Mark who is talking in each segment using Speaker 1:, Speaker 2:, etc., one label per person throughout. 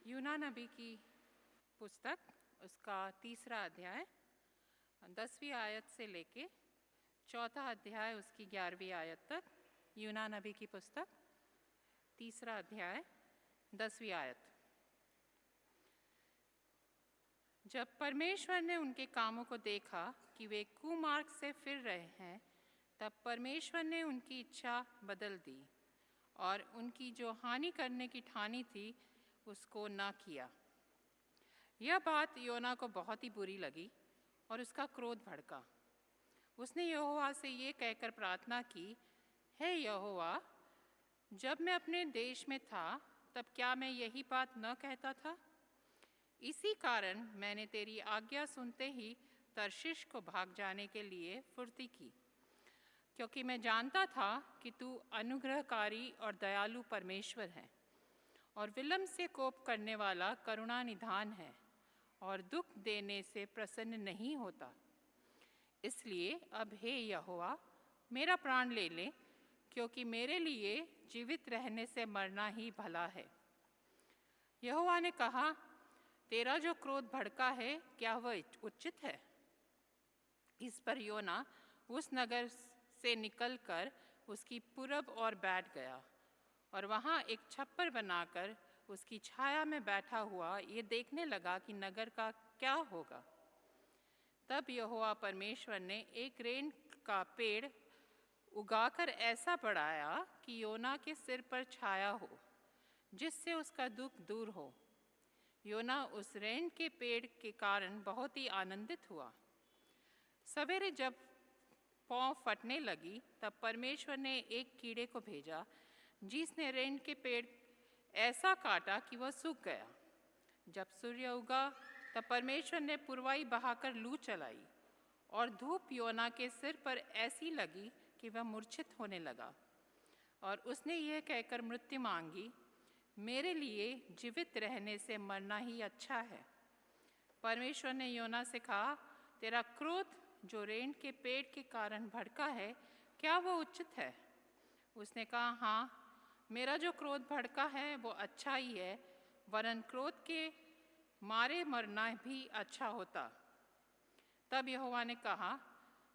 Speaker 1: यूना नबी की पुस्तक, उसका 3रा अध्याय 10वीं आयत से लेके 4था अध्याय उसकी 11वीं आयत तक। यूना नबी की पुस्तक 3रा अध्याय 10वीं आयत। जब परमेश्वर ने उनके कामों को देखा कि वे कुमार्ग से फिर रहे हैं, तब परमेश्वर ने उनकी इच्छा बदल दी और उनकी जो हानि करने की ठानी थी उसको न किया। यह बात योना को बहुत ही बुरी लगी और उसका क्रोध भड़का। उसने यहोवा से ये कहकर प्रार्थना की, हे यहोवा, जब मैं अपने देश में था तब क्या मैं यही बात न कहता था? इसी कारण मैंने तेरी आज्ञा सुनते ही तर्शीश को भाग जाने के लिए फुर्ती की, क्योंकि मैं जानता था कि तू अनुग्रहकारी और दयालु परमेश्वर है और विलम्ब से कोप करने वाला करुणा निधान है और दुख देने से प्रसन्न नहीं होता। इसलिए अब हे यहोवा, मेरा प्राण ले ले, क्योंकि मेरे लिए जीवित रहने से मरना ही भला है। यहोवा ने कहा, तेरा जो क्रोध भड़का है, क्या वह उचित है? इस पर योना उस नगर से निकलकर उसकी पूरब ओर बैठ गया और वहाँ एक छप्पर बनाकर उसकी छाया में बैठा हुआ ये देखने लगा कि नगर का क्या होगा। तब यहोवा परमेश्वर ने एक रेन का पेड़ उगाकर ऐसा बढ़ाया कि योना के सिर पर छाया हो, जिससे उसका दुख दूर हो। योना उस रेन के पेड़ के कारण बहुत ही आनंदित हुआ। सवेरे जब पाँव फटने लगी, तब परमेश्वर ने एक कीड़े को भेजा, जिसने रेन के पेड़ ऐसा काटा कि वह सूख गया। जब सूर्य उगा, तब परमेश्वर ने पुरवाई बहाकर लू चलाई और धूप योना के सिर पर ऐसी लगी कि वह मूर्छित होने लगा और उसने यह कहकर मृत्यु मांगी, मेरे लिए जीवित रहने से मरना ही अच्छा है। परमेश्वर ने योना से कहा, तेरा क्रोध जो रेन के पेड़ के कारण भड़का है, क्या वो उचित है? उसने कहा, हाँ, मेरा जो क्रोध भड़का है वो अच्छा ही है, वरन क्रोध के मारे मरना भी अच्छा होता। तब यहोवा ने कहा,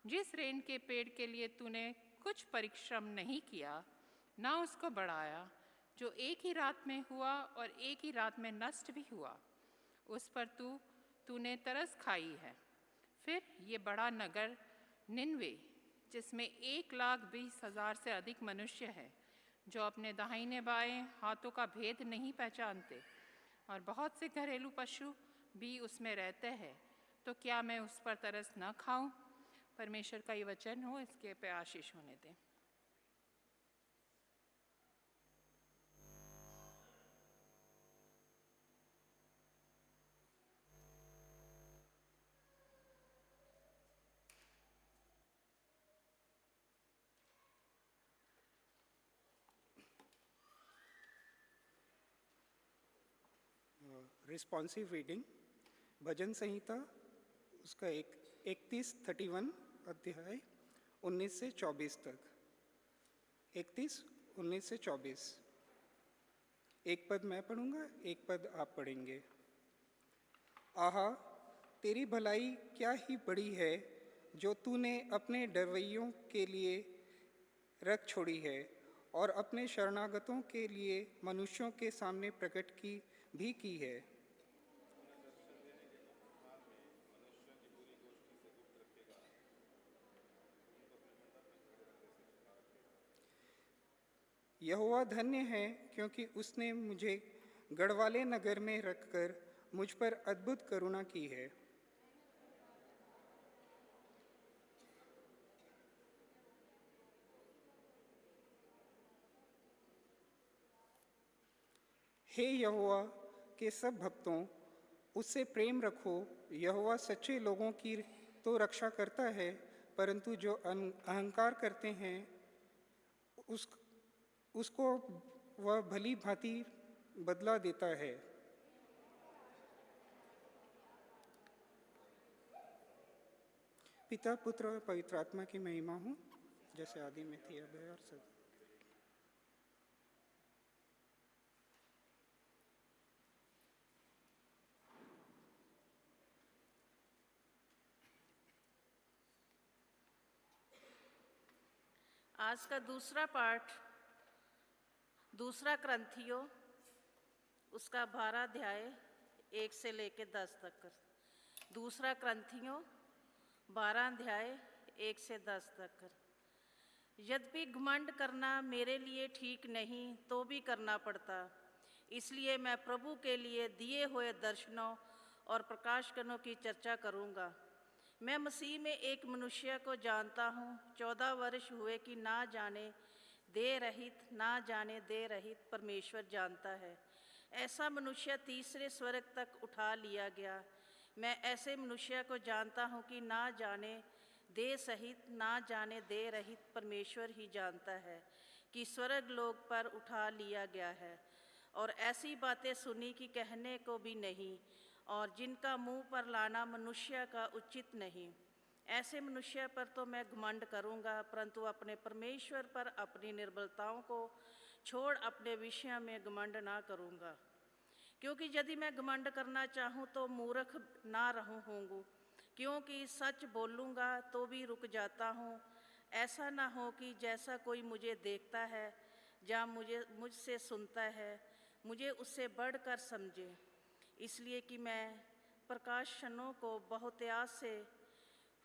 Speaker 1: जिस रेन के पेड़ के लिए तूने कुछ परिश्रम नहीं किया, ना उसको बढ़ाया, जो एक ही रात में हुआ और एक ही रात में नष्ट भी हुआ, उस पर तूने तरस खाई है। फिर ये बड़ा नगर निनवे, जिसमें 1,20,000 से अधिक मनुष्य है, जो अपने दाहिने बाएं हाथों का भेद नहीं पहचानते, और बहुत से घरेलू पशु भी उसमें रहते हैं, तो क्या मैं उस पर तरस न खाऊं? परमेश्वर का ये वचन हो, इसके पे आशीष होने दें।
Speaker 2: रिस्पॉन्सिव रीडिंग, भजन संहिता उसका 31 अध्याय 19 से 24 तक। 31, 19 से 24। एक पद मैं पढ़ूंगा, एक पद आप पढ़ेंगे। आहा, तेरी भलाई क्या ही बड़ी है, जो तूने अपने डरवैयों के लिए रख छोड़ी है और अपने शरणागतों के लिए मनुष्यों के सामने प्रकट की है। यहोवा धन्य है, क्योंकि उसने मुझे गढ़वाले नगर में रखकर मुझ पर अद्भुत करुणा की है। हे यहोवा के सब भक्तों, उससे प्रेम रखो। यहोवा सच्चे लोगों की तो रक्षा करता है, परंतु जो अहंकार करते हैं उसको वह भली भांति बदला देता है। पिता, पुत्र और पवित्र आत्मा की महिमा हो, जैसे आदि में थी, अब है और सदा।
Speaker 3: आज का दूसरा पाठ दूसरा क्रंथियो उसका 12 अध्याय 1 से लेके 10 तक। दूसरा क्रंथियो 12 अध्याय 1 से 10 तक। यद्यपि घमंड करना मेरे लिए ठीक नहीं तो भी करना पड़ता, इसलिए मैं प्रभु के लिए दिए हुए दर्शनों और प्रकाशनों की चर्चा करूंगा। मैं मसीह में एक मनुष्य को जानता हूँ, 14 वर्ष हुए कि ना जाने देह रहित ना जाने देह रहित परमेश्वर जानता है। ऐसा मनुष्य तीसरे स्वर्ग तक उठा लिया गया। मैं ऐसे मनुष्य को जानता हूँ कि ना जाने देह सहित ना जाने देह रहित परमेश्वर ही जानता है कि स्वर्ग लोक पर उठा लिया गया है। और ऐसी बातें सुनी कि कहने को भी नहीं, और जिनका मुंह पर लाना मनुष्य का उचित नहीं। ऐसे मनुष्य पर तो मैं घमंड करूंगा, परंतु अपने परमेश्वर पर अपनी निर्बलताओं को छोड़ अपने विषय में घमंड ना करूंगा। क्योंकि यदि मैं घमंड करना चाहूँ तो मूर्ख ना रहूँगा, क्योंकि सच बोलूँगा तो भी रुक जाता हूँ। ऐसा ना हो कि जैसा कोई मुझे देखता है या मुझसे सुनता है, मुझे उससे बढ़कर समझे। इसलिए कि मैं प्रकाशनों को बहुतायत से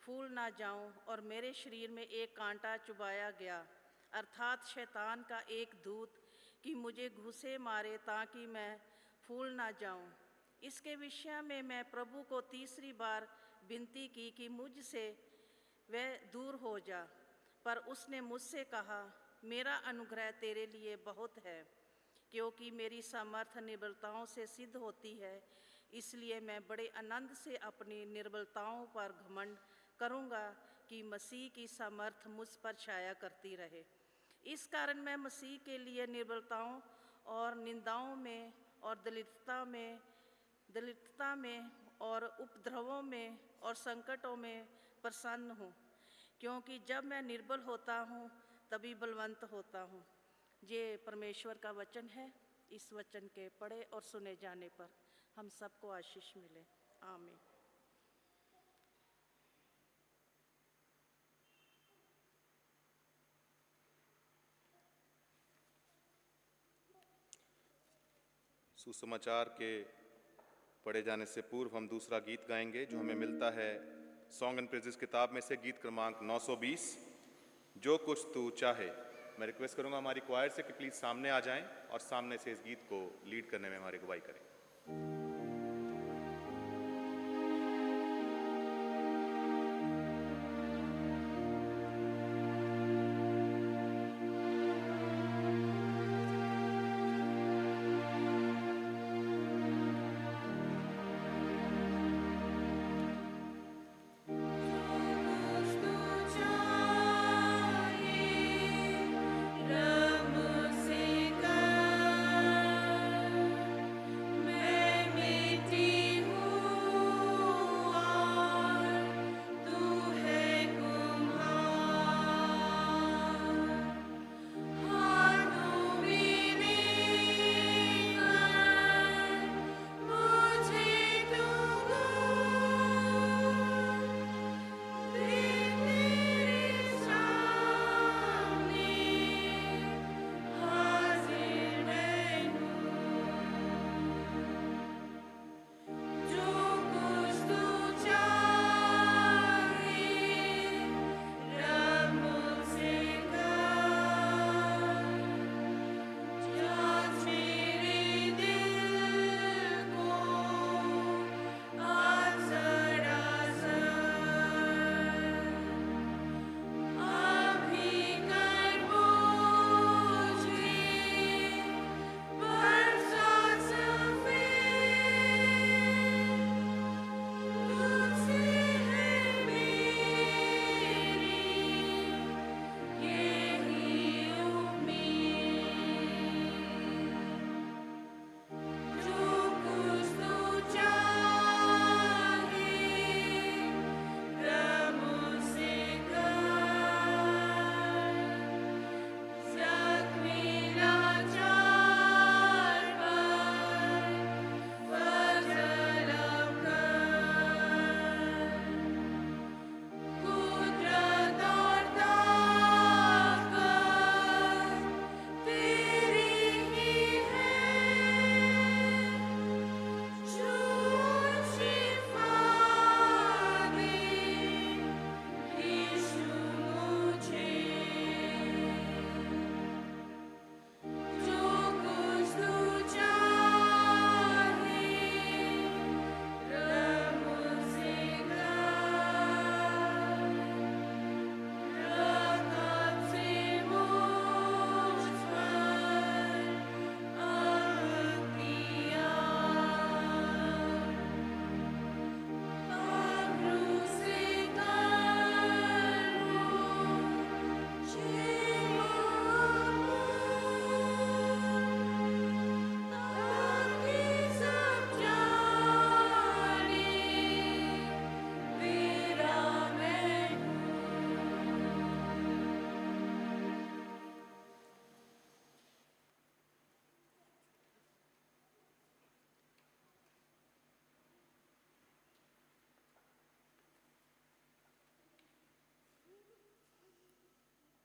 Speaker 3: फूल ना जाऊं और मेरे शरीर में एक कांटा चुभाया गया, अर्थात शैतान का एक दूत, कि मुझे घुसे मारे ताकि मैं फूल ना जाऊं। इसके विषय में मैं प्रभु को तीसरी बार विनती की कि मुझसे वह दूर हो जा, पर उसने मुझसे कहा, मेरा अनुग्रह तेरे लिए बहुत है, क्योंकि मेरी सामर्थ्य निर्बलताओं से सिद्ध होती है। इसलिए मैं बड़े आनंद से अपनी निर्बलताओं पर घमंड करूंगा कि मसीह की सामर्थ्य मुझ पर छाया करती रहे। इस कारण मैं मसीह के लिए निर्बलताओं और निंदाओं में और दलितता में और उपद्रवों में और संकटों में प्रसन्न हूँ, क्योंकि जब मैं निर्बल होता हूँ तभी बलवंत होता हूँ। ये परमेश्वर का वचन है। इस वचन के पढ़े और सुने जाने पर हम सबको आशीष मिले। आमीन।
Speaker 4: सुसमाचार के पढ़े जाने से पूर्व हम दूसरा गीत गाएंगे, जो हमें मिलता है सॉन्ग एंड प्रेजेस किताब में से, गीत क्रमांक 920, जो कुछ तू चाहे। मैं रिक्वेस्ट करूंगा हमारी क्वायर से कि प्लीज सामने आ जाएं और सामने से इस गीत को लीड करने में हमारी अगुवाई करें।
Speaker 5: मैं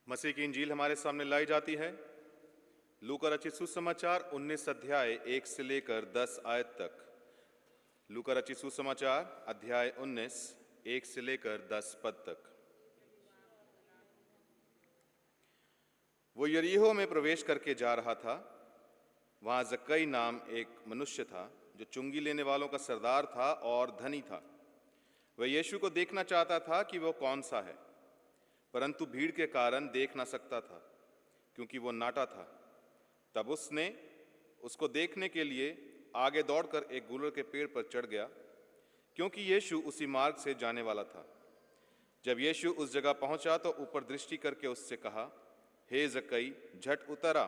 Speaker 4: मसीह की इंजील हमारे सामने लाई जाती है। लूका रचित सुसमाचार 19 अध्याय 1 से लेकर 10 आयत तक। लूका रचित सुसमाचार अध्याय 19 1 से लेकर 10 पद तक। वो यरीहो में प्रवेश करके जा रहा था। वहां जक्कई नाम एक मनुष्य था जो चुंगी लेने वालों का सरदार था और धनी था। वह यीशु को देखना चाहता था कि वो कौन सा है, परंतु भीड़ के कारण देख ना सकता था क्योंकि वो नाटा था। तब उसने उसको देखने के लिए आगे दौड़कर एक गुलर के पेड़ पर चढ़ गया, क्योंकि यीशु उसी मार्ग से जाने वाला था। जब यीशु उस जगह पहुंचा तो ऊपर दृष्टि करके उससे कहा, हे जक्कई, झट उतर आ,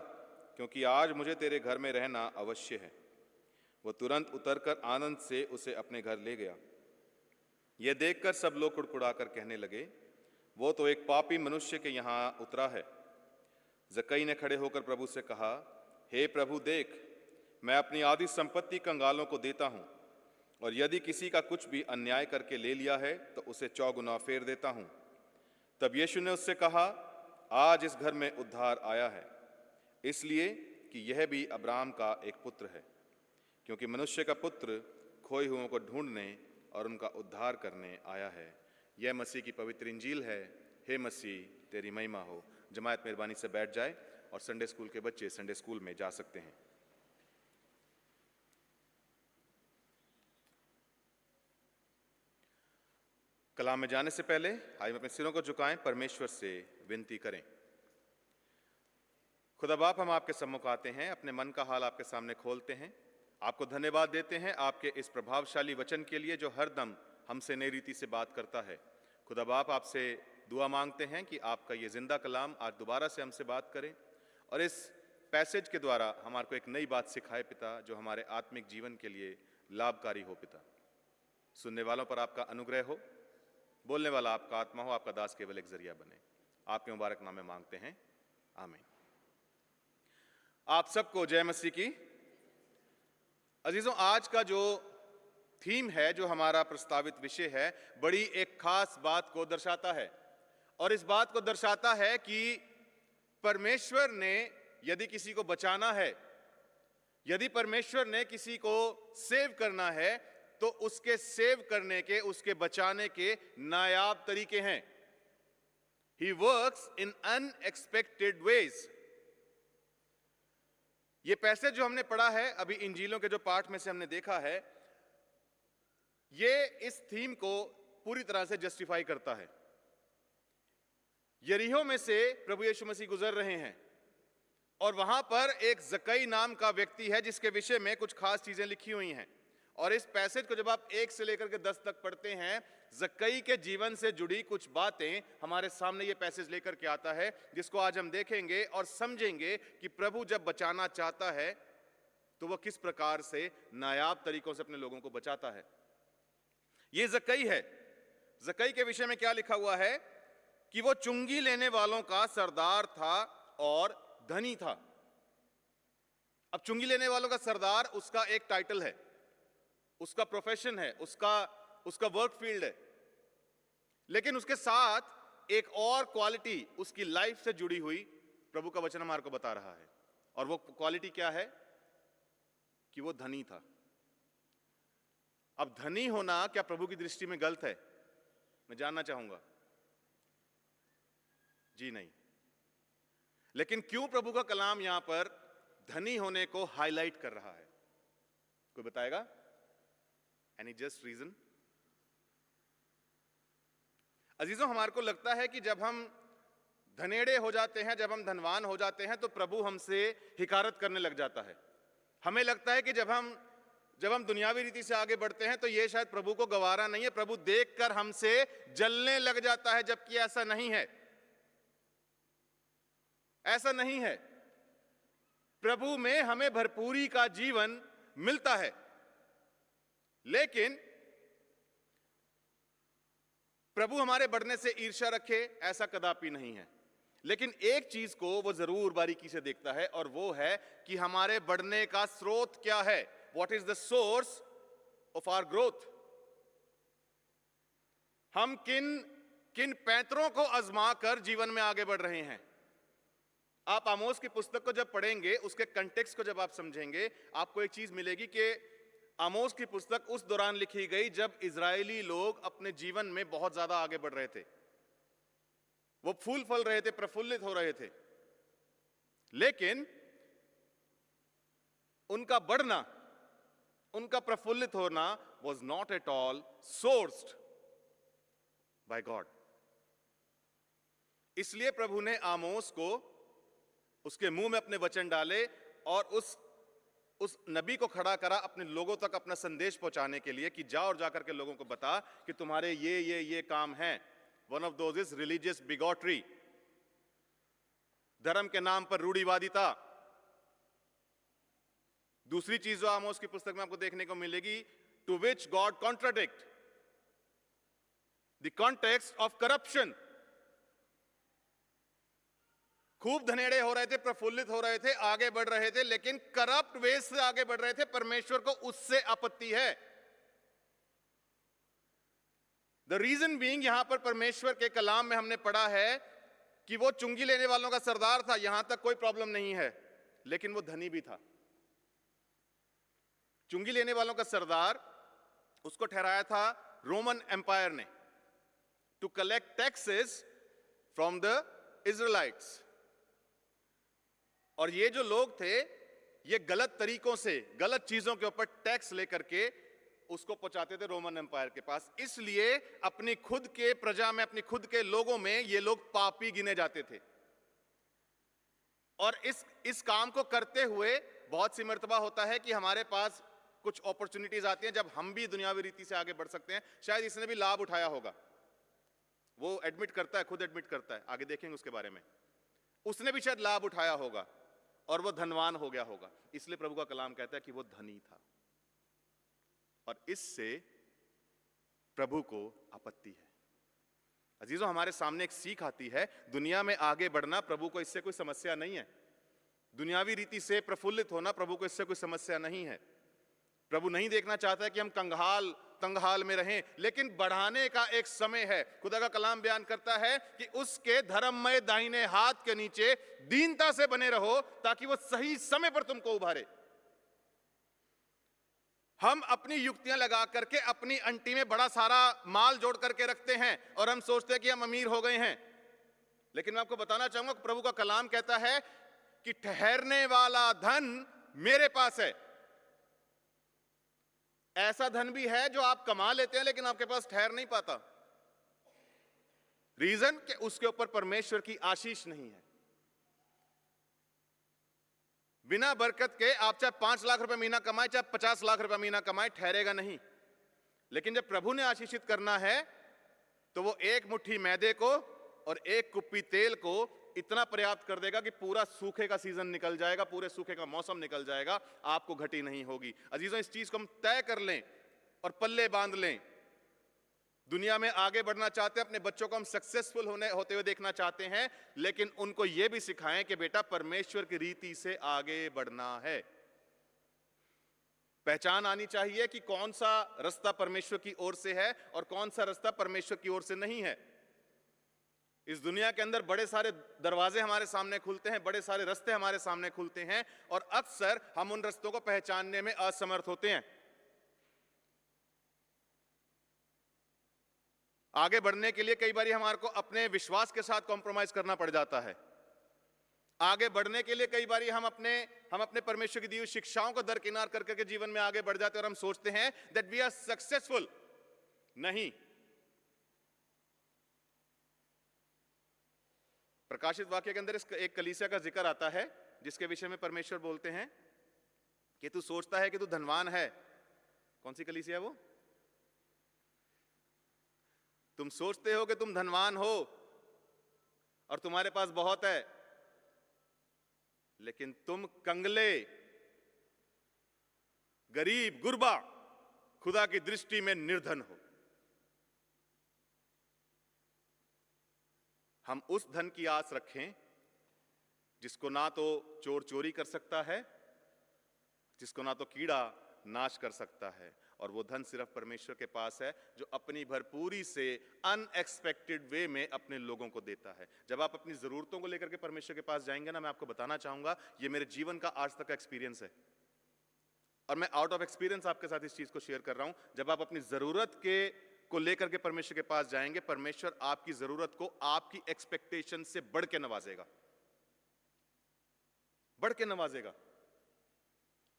Speaker 4: क्योंकि आज मुझे तेरे घर में रहना अवश्य है। वो तुरंत उतरकर आनंद से उसे अपने घर ले गया। यह देखकर सब लोग कुड़कुड़ाकर कहने लगे, वो तो एक पापी मनुष्य के यहाँ उतरा है। जक्कई ने खड़े होकर प्रभु से कहा, हे प्रभु, देख, मैं अपनी आधी संपत्ति कंगालों को देता हूँ, और यदि किसी का कुछ भी अन्याय करके ले लिया है तो उसे 4 गुना फेर देता हूँ। तब यीशु ने उससे कहा, आज इस घर में उद्धार आया है, इसलिए कि यह भी अब्राहम का एक पुत्र है, क्योंकि मनुष्य का पुत्र खोए हुओं को ढूंढने और उनका उद्धार करने आया है। यह मसीह की पवित्र इंजील है। हे मसीह, तेरी महिमा हो। जमात मेहरबानी से बैठ जाए और संडे स्कूल के बच्चे संडे स्कूल में जा सकते हैं। कलाम में जाने से पहले आइए अपने सिरों को झुकाएं, परमेश्वर से विनती करें। खुदा बाप, हम आपके सम्मुख आते हैं, अपने मन का हाल आपके सामने खोलते हैं। आपको धन्यवाद देते हैं आपके इस प्रभावशाली वचन के लिए जो हर दम हमसे नई रीति से बात करता है। खुदा बाप, आपसे दुआ मांगते हैं कि आपका ये जिंदा कलाम आज दोबारा से हमसे बात करे और इस पैसेज के द्वारा हमारे को एक नई बात सिखाए पिता, जो हमारे आत्मिक जीवन के लिए लाभकारी हो पिता। सुनने वालों पर आपका अनुग्रह हो, बोलने वाला आपका आत्मा हो, आपका दास केवल एक जरिया बने। आपके मुबारक नाम में मांगते हैं, आमीन। आप सबको जय मसीह की। अजीजों, आज का जो थीम है, जो हमारा प्रस्तावित विषय है, बड़ी एक खास बात को दर्शाता है, और इस बात को दर्शाता है कि परमेश्वर ने यदि किसी को बचाना है, यदि परमेश्वर ने किसी को सेव करना है, तो उसके सेव करने के, उसके बचाने के नायाब तरीके हैं। He works in unexpected ways। ये पैसेज जो हमने पढ़ा है अभी इंजीलों के जो पाठ में से हमने देखा है, ये इस थीम को पूरी तरह से जस्टिफाई करता है। यरीहो में से प्रभु यीशु मसीह गुजर रहे हैं और वहां पर एक जक्कई नाम का व्यक्ति है जिसके विषय में कुछ खास चीजें लिखी हुई हैं। और इस पैसेज को जब आप 1 से लेकर के 10 तक पढ़ते हैं, जक्कई के जीवन से जुड़ी कुछ बातें हमारे सामने ये पैसेज लेकर के आता है, जिसको आज हम देखेंगे और समझेंगे कि प्रभु जब बचाना चाहता है तो वह किस प्रकार से नायाब तरीकों से अपने लोगों को बचाता है। ये जक्कई है। जक्कई के विषय में क्या लिखा हुआ है कि वो चुंगी लेने वालों का सरदार था और धनी था। अब चुंगी लेने वालों का सरदार उसका एक टाइटल है, उसका प्रोफेशन है, उसका वर्क फील्ड है, लेकिन उसके साथ एक और क्वालिटी उसकी लाइफ से जुड़ी हुई प्रभु का वचन हमारे को बता रहा है। और वो क्वालिटी क्या है कि वो धनी था। अब धनी होना क्या प्रभु की दृष्टि में गलत है? मैं जानना चाहूंगा। जी नहीं। लेकिन क्यों प्रभु का कलाम यहां पर धनी होने को हाईलाइट कर रहा है? कोई बताएगा? Any just reason? अजीजों, हमारे को लगता है कि जब हम धनेड़े हो जाते हैं, जब हम धनवान हो जाते हैं, तो प्रभु हमसे हिकारत करने लग जाता है। हमें लगता है कि जब हम दुनियावी रीति से आगे बढ़ते हैं तो ये शायद प्रभु को गवारा नहीं है, प्रभु देखकर हमसे जलने लग जाता है, जबकि ऐसा नहीं है। ऐसा नहीं है। प्रभु में हमें भरपूरी का जीवन मिलता है, लेकिन प्रभु हमारे बढ़ने से ईर्ष्या रखे, ऐसा कदापि नहीं है। लेकिन एक चीज को वो जरूर बारीकी से देखता है, और वो है कि हमारे बढ़ने का स्रोत क्या है। What is the source of our growth? हम किन पैंतरों को आजमा कर जीवन में आगे बढ़ रहे हैं। आप आमोस की पुस्तक को जब पढ़ेंगे, उसके कंटेक्स्ट को जब आप समझेंगे, आपको एक चीज मिलेगी कि आमोस की पुस्तक उस दौरान लिखी गई जब इजरायली लोग अपने जीवन में बहुत ज्यादा आगे बढ़ रहे थे, वो फूल फल रहे थे, प्रफुल्लित हो रहे थे, लेकिन उनका बढ़ना, उनका प्रफुल्लित होना was not at all sourced by God. इसलिए प्रभु ने आमोस को उसके मुंह में अपने वचन डाले और उस नबी को खड़ा करा अपने लोगों तक अपना संदेश पहुंचाने के लिए कि जा और जाकर के लोगों को बता कि तुम्हारे ये काम हैं. One of those is religious bigotry, धर्म के नाम पर रूढ़िवादिता. दूसरी चीज जो आमोस की पुस्तक में आपको देखने को मिलेगी, to which god contradict the context of corruption. खूब धनेड़े हो रहे थे, प्रफुल्लित हो रहे थे, आगे बढ़ रहे थे, लेकिन करप्ट वे से आगे बढ़ रहे थे. परमेश्वर को उससे आपत्ति है. द रीजन बीइंग, यहां पर परमेश्वर के कलाम में हमने पढ़ा है कि वो चुंगी लेने वालों का सरदार था, यहां तक कोई प्रॉब्लम नहीं है, लेकिन वो धनी भी था. चुंगी लेने वालों का सरदार, उसको ठहराया था रोमन एम्पायर ने to collect taxes from the Israelites. और ये जो लोग थे, ये गलत तरीकों से, गलत चीजों के ऊपर टैक्स लेकर के उसको पहुंचाते थे रोमन एम्पायर के पास. इसलिए अपनी खुद के प्रजा में, अपनी खुद के लोगों में ये लोग पापी गिने जाते थे. और इस काम को करते हुए बहुत सी मर्तबा होता है कि हमारे पास कुछ अपॉर्चुनिटीज आती हैं जब हम भी दुनियावी रीति से आगे बढ़ सकते हैं. शायद इसने भी लाभ उठाया होगा, वो एडमिट करता है, खुद एडमिट करता है, आगे देखेंगे उसके बारे में. उसने भी शायद लाभ उठाया होगा और वो धनवान हो गया होगा. इसलिए प्रभु का कलाम कहता है कि वो धनी था और इससे प्रभु को आपत्ति है. अजीजों, हमारे सामने एक सीख आती है, दुनिया में आगे बढ़ना प्रभु को इससे कोई समस्या नहीं है. दुनियावी रीति से प्रफुल्लित होना प्रभु को इससे कोई समस्या नहीं है. प्रभु नहीं देखना चाहता है कि हम तंगहाल में रहें, लेकिन बढ़ाने का एक समय है. खुदा का कलाम बयान करता है कि उसके धर्ममय दाहिने हाथ के नीचे दीनता से बने रहो ताकि वो सही समय पर तुमको उभारे. हम अपनी युक्तियां लगा करके अपनी अंटी में बड़ा सारा माल जोड़ करके रखते हैं और हम सोचते हैं कि हम अमीर हो गए हैं. लेकिन मैं आपको बताना चाहूंगा कि प्रभु का कलाम कहता है कि ठहरने वाला धन मेरे पास है. ऐसा धन भी है जो आप कमा लेते हैं लेकिन आपके पास ठहर नहीं पाता. रीजन कि उसके ऊपर परमेश्वर की आशीष नहीं है. बिना बरकत के आप चाहे 5 लाख रुपए महीना कमाए, चाहे 50 लाख रुपए महीना कमाए, ठहरेगा नहीं. लेकिन जब प्रभु ने आशीषित करना है तो वो एक मुट्ठी मैदे को और एक कुप्पी तेल को इतना पर्याप्त कर देगा कि पूरा सूखे का सीजन निकल जाएगा, पूरे सूखे का मौसम निकल जाएगा, आपको घटी नहीं होगी. अजीजों, इस चीज को हम तय कर लें और पल्ले बांध लें. दुनिया में आगे बढ़ना चाहते हैं, अपने बच्चों को हम सक्सेसफुल होते हुए देखना चाहते हैं, लेकिन उनको यह भी सिखाएं कि बेटा परमेश्वर की रीति से आगे बढ़ना है. पहचान आनी चाहिए कि कौन सा रास्ता परमेश्वर की ओर से है और कौन सा रास्ता परमेश्वर की ओर से नहीं है. इस दुनिया के अंदर बड़े सारे दरवाजे हमारे सामने खुलते हैं, बड़े सारे रास्ते हमारे सामने खुलते हैं और अक्सर हम उन रास्तों को पहचानने में असमर्थ होते हैं. आगे बढ़ने के लिए कई बार हमारे को अपने विश्वास के साथ कॉम्प्रोमाइज करना पड़ जाता है. आगे बढ़ने के लिए कई बार हम अपने परमेश्वर की दी हुई शिक्षाओं को दरकिनार करके जीवन में आगे बढ़ जाते हैं और हम सोचते हैं दैट वी आर सक्सेसफुल. नहीं. प्रकाशित वाक्य के अंदर एक कलीसिया का जिक्र आता है जिसके विषय में परमेश्वर बोलते हैं कि तू सोचता है कि तू धनवान है. कौन सी कलीसिया है वो? तुम सोचते हो कि तुम धनवान हो और तुम्हारे पास बहुत है, लेकिन तुम कंगले, गरीब, गुरबा, खुदा की दृष्टि में निर्धन हो. हम उस धन की आस रखें जिसको ना तो चोर चोरी कर सकता है, जिसको ना तो कीड़ा नाश कर सकता है। और वो धन सिर्फ परमेश्वर के पास है जो अपनी भरपूरी से अनएक्सपेक्टेड वे में अपने लोगों को देता है। जब आप अपनी जरूरतों को लेकर के परमेश्वर के पास जाएंगे ना, मैं आपको बताना चाहूंगा, ये मेरे जीवन का आज तक का एक्सपीरियंस है और मैं आउट ऑफ एक्सपीरियंस आपके साथ इस चीज को शेयर कर रहा हूं। जब आप अपनी जरूरत को लेकर के परमेश्वर के पास जाएंगे, परमेश्वर आपकी जरूरत को आपकी एक्सपेक्टेशन से बढ़ के नवाजेगा, बढ़ के नवाजेगा।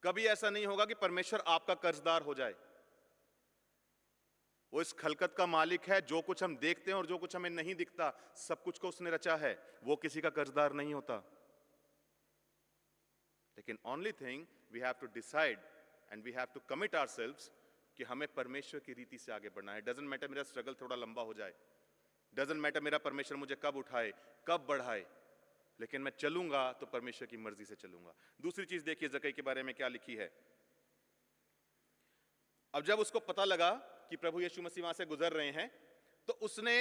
Speaker 4: कभी ऐसा नहीं होगा कि परमेश्वर आपका कर्जदार हो जाए। वो इस खलकत का मालिक है। जो कुछ हम देखते हैं और जो कुछ हमें नहीं दिखता, सब कुछ को उसने रचा है। वो किसी का कर्जदार नहीं होता। लेकिन only thing we have to decide and we have to commit ourselves कि हमें परमेश्वर की रीति से आगे बढ़ना है। डजंट मैटर मेरा स्ट्रगल थोड़ा लंबा हो जाए, डजंट मैटर मेरा परमेश्वर मुझे कब उठाए, कब बढ़ाए, लेकिन मैं चलूंगा तो परमेश्वर की मर्जी से चलूंगा। दूसरी चीज देखिए जक्कई के बारे में क्या लिखी है। अब जब उसको पता लगा कि प्रभु यीशु मसीह वहां से गुजर रहे हैं, तो उसने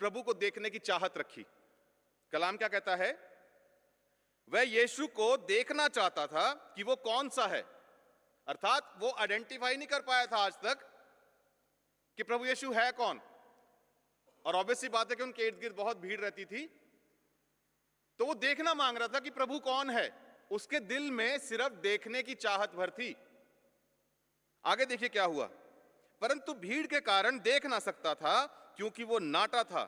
Speaker 4: प्रभु को देखने की चाहत रखी। कलाम क्या कहता है? वह यीशु को देखना चाहता था कि वो कौन सा है। अर्थात वो आइडेंटिफाई नहीं कर पाया था आज तक कि प्रभु यीशु है कौन। और ऑब्वियसली बात है कि उनके इर्द गिर्द बहुत भीड़ रहती थी, तो वो देखना मांग रहा था कि प्रभु कौन है। उसके दिल में सिर्फ देखने की चाहत भर थी। आगे देखिए क्या हुआ। परंतु भीड़ के कारण देख ना सकता था क्योंकि वो नाटा था।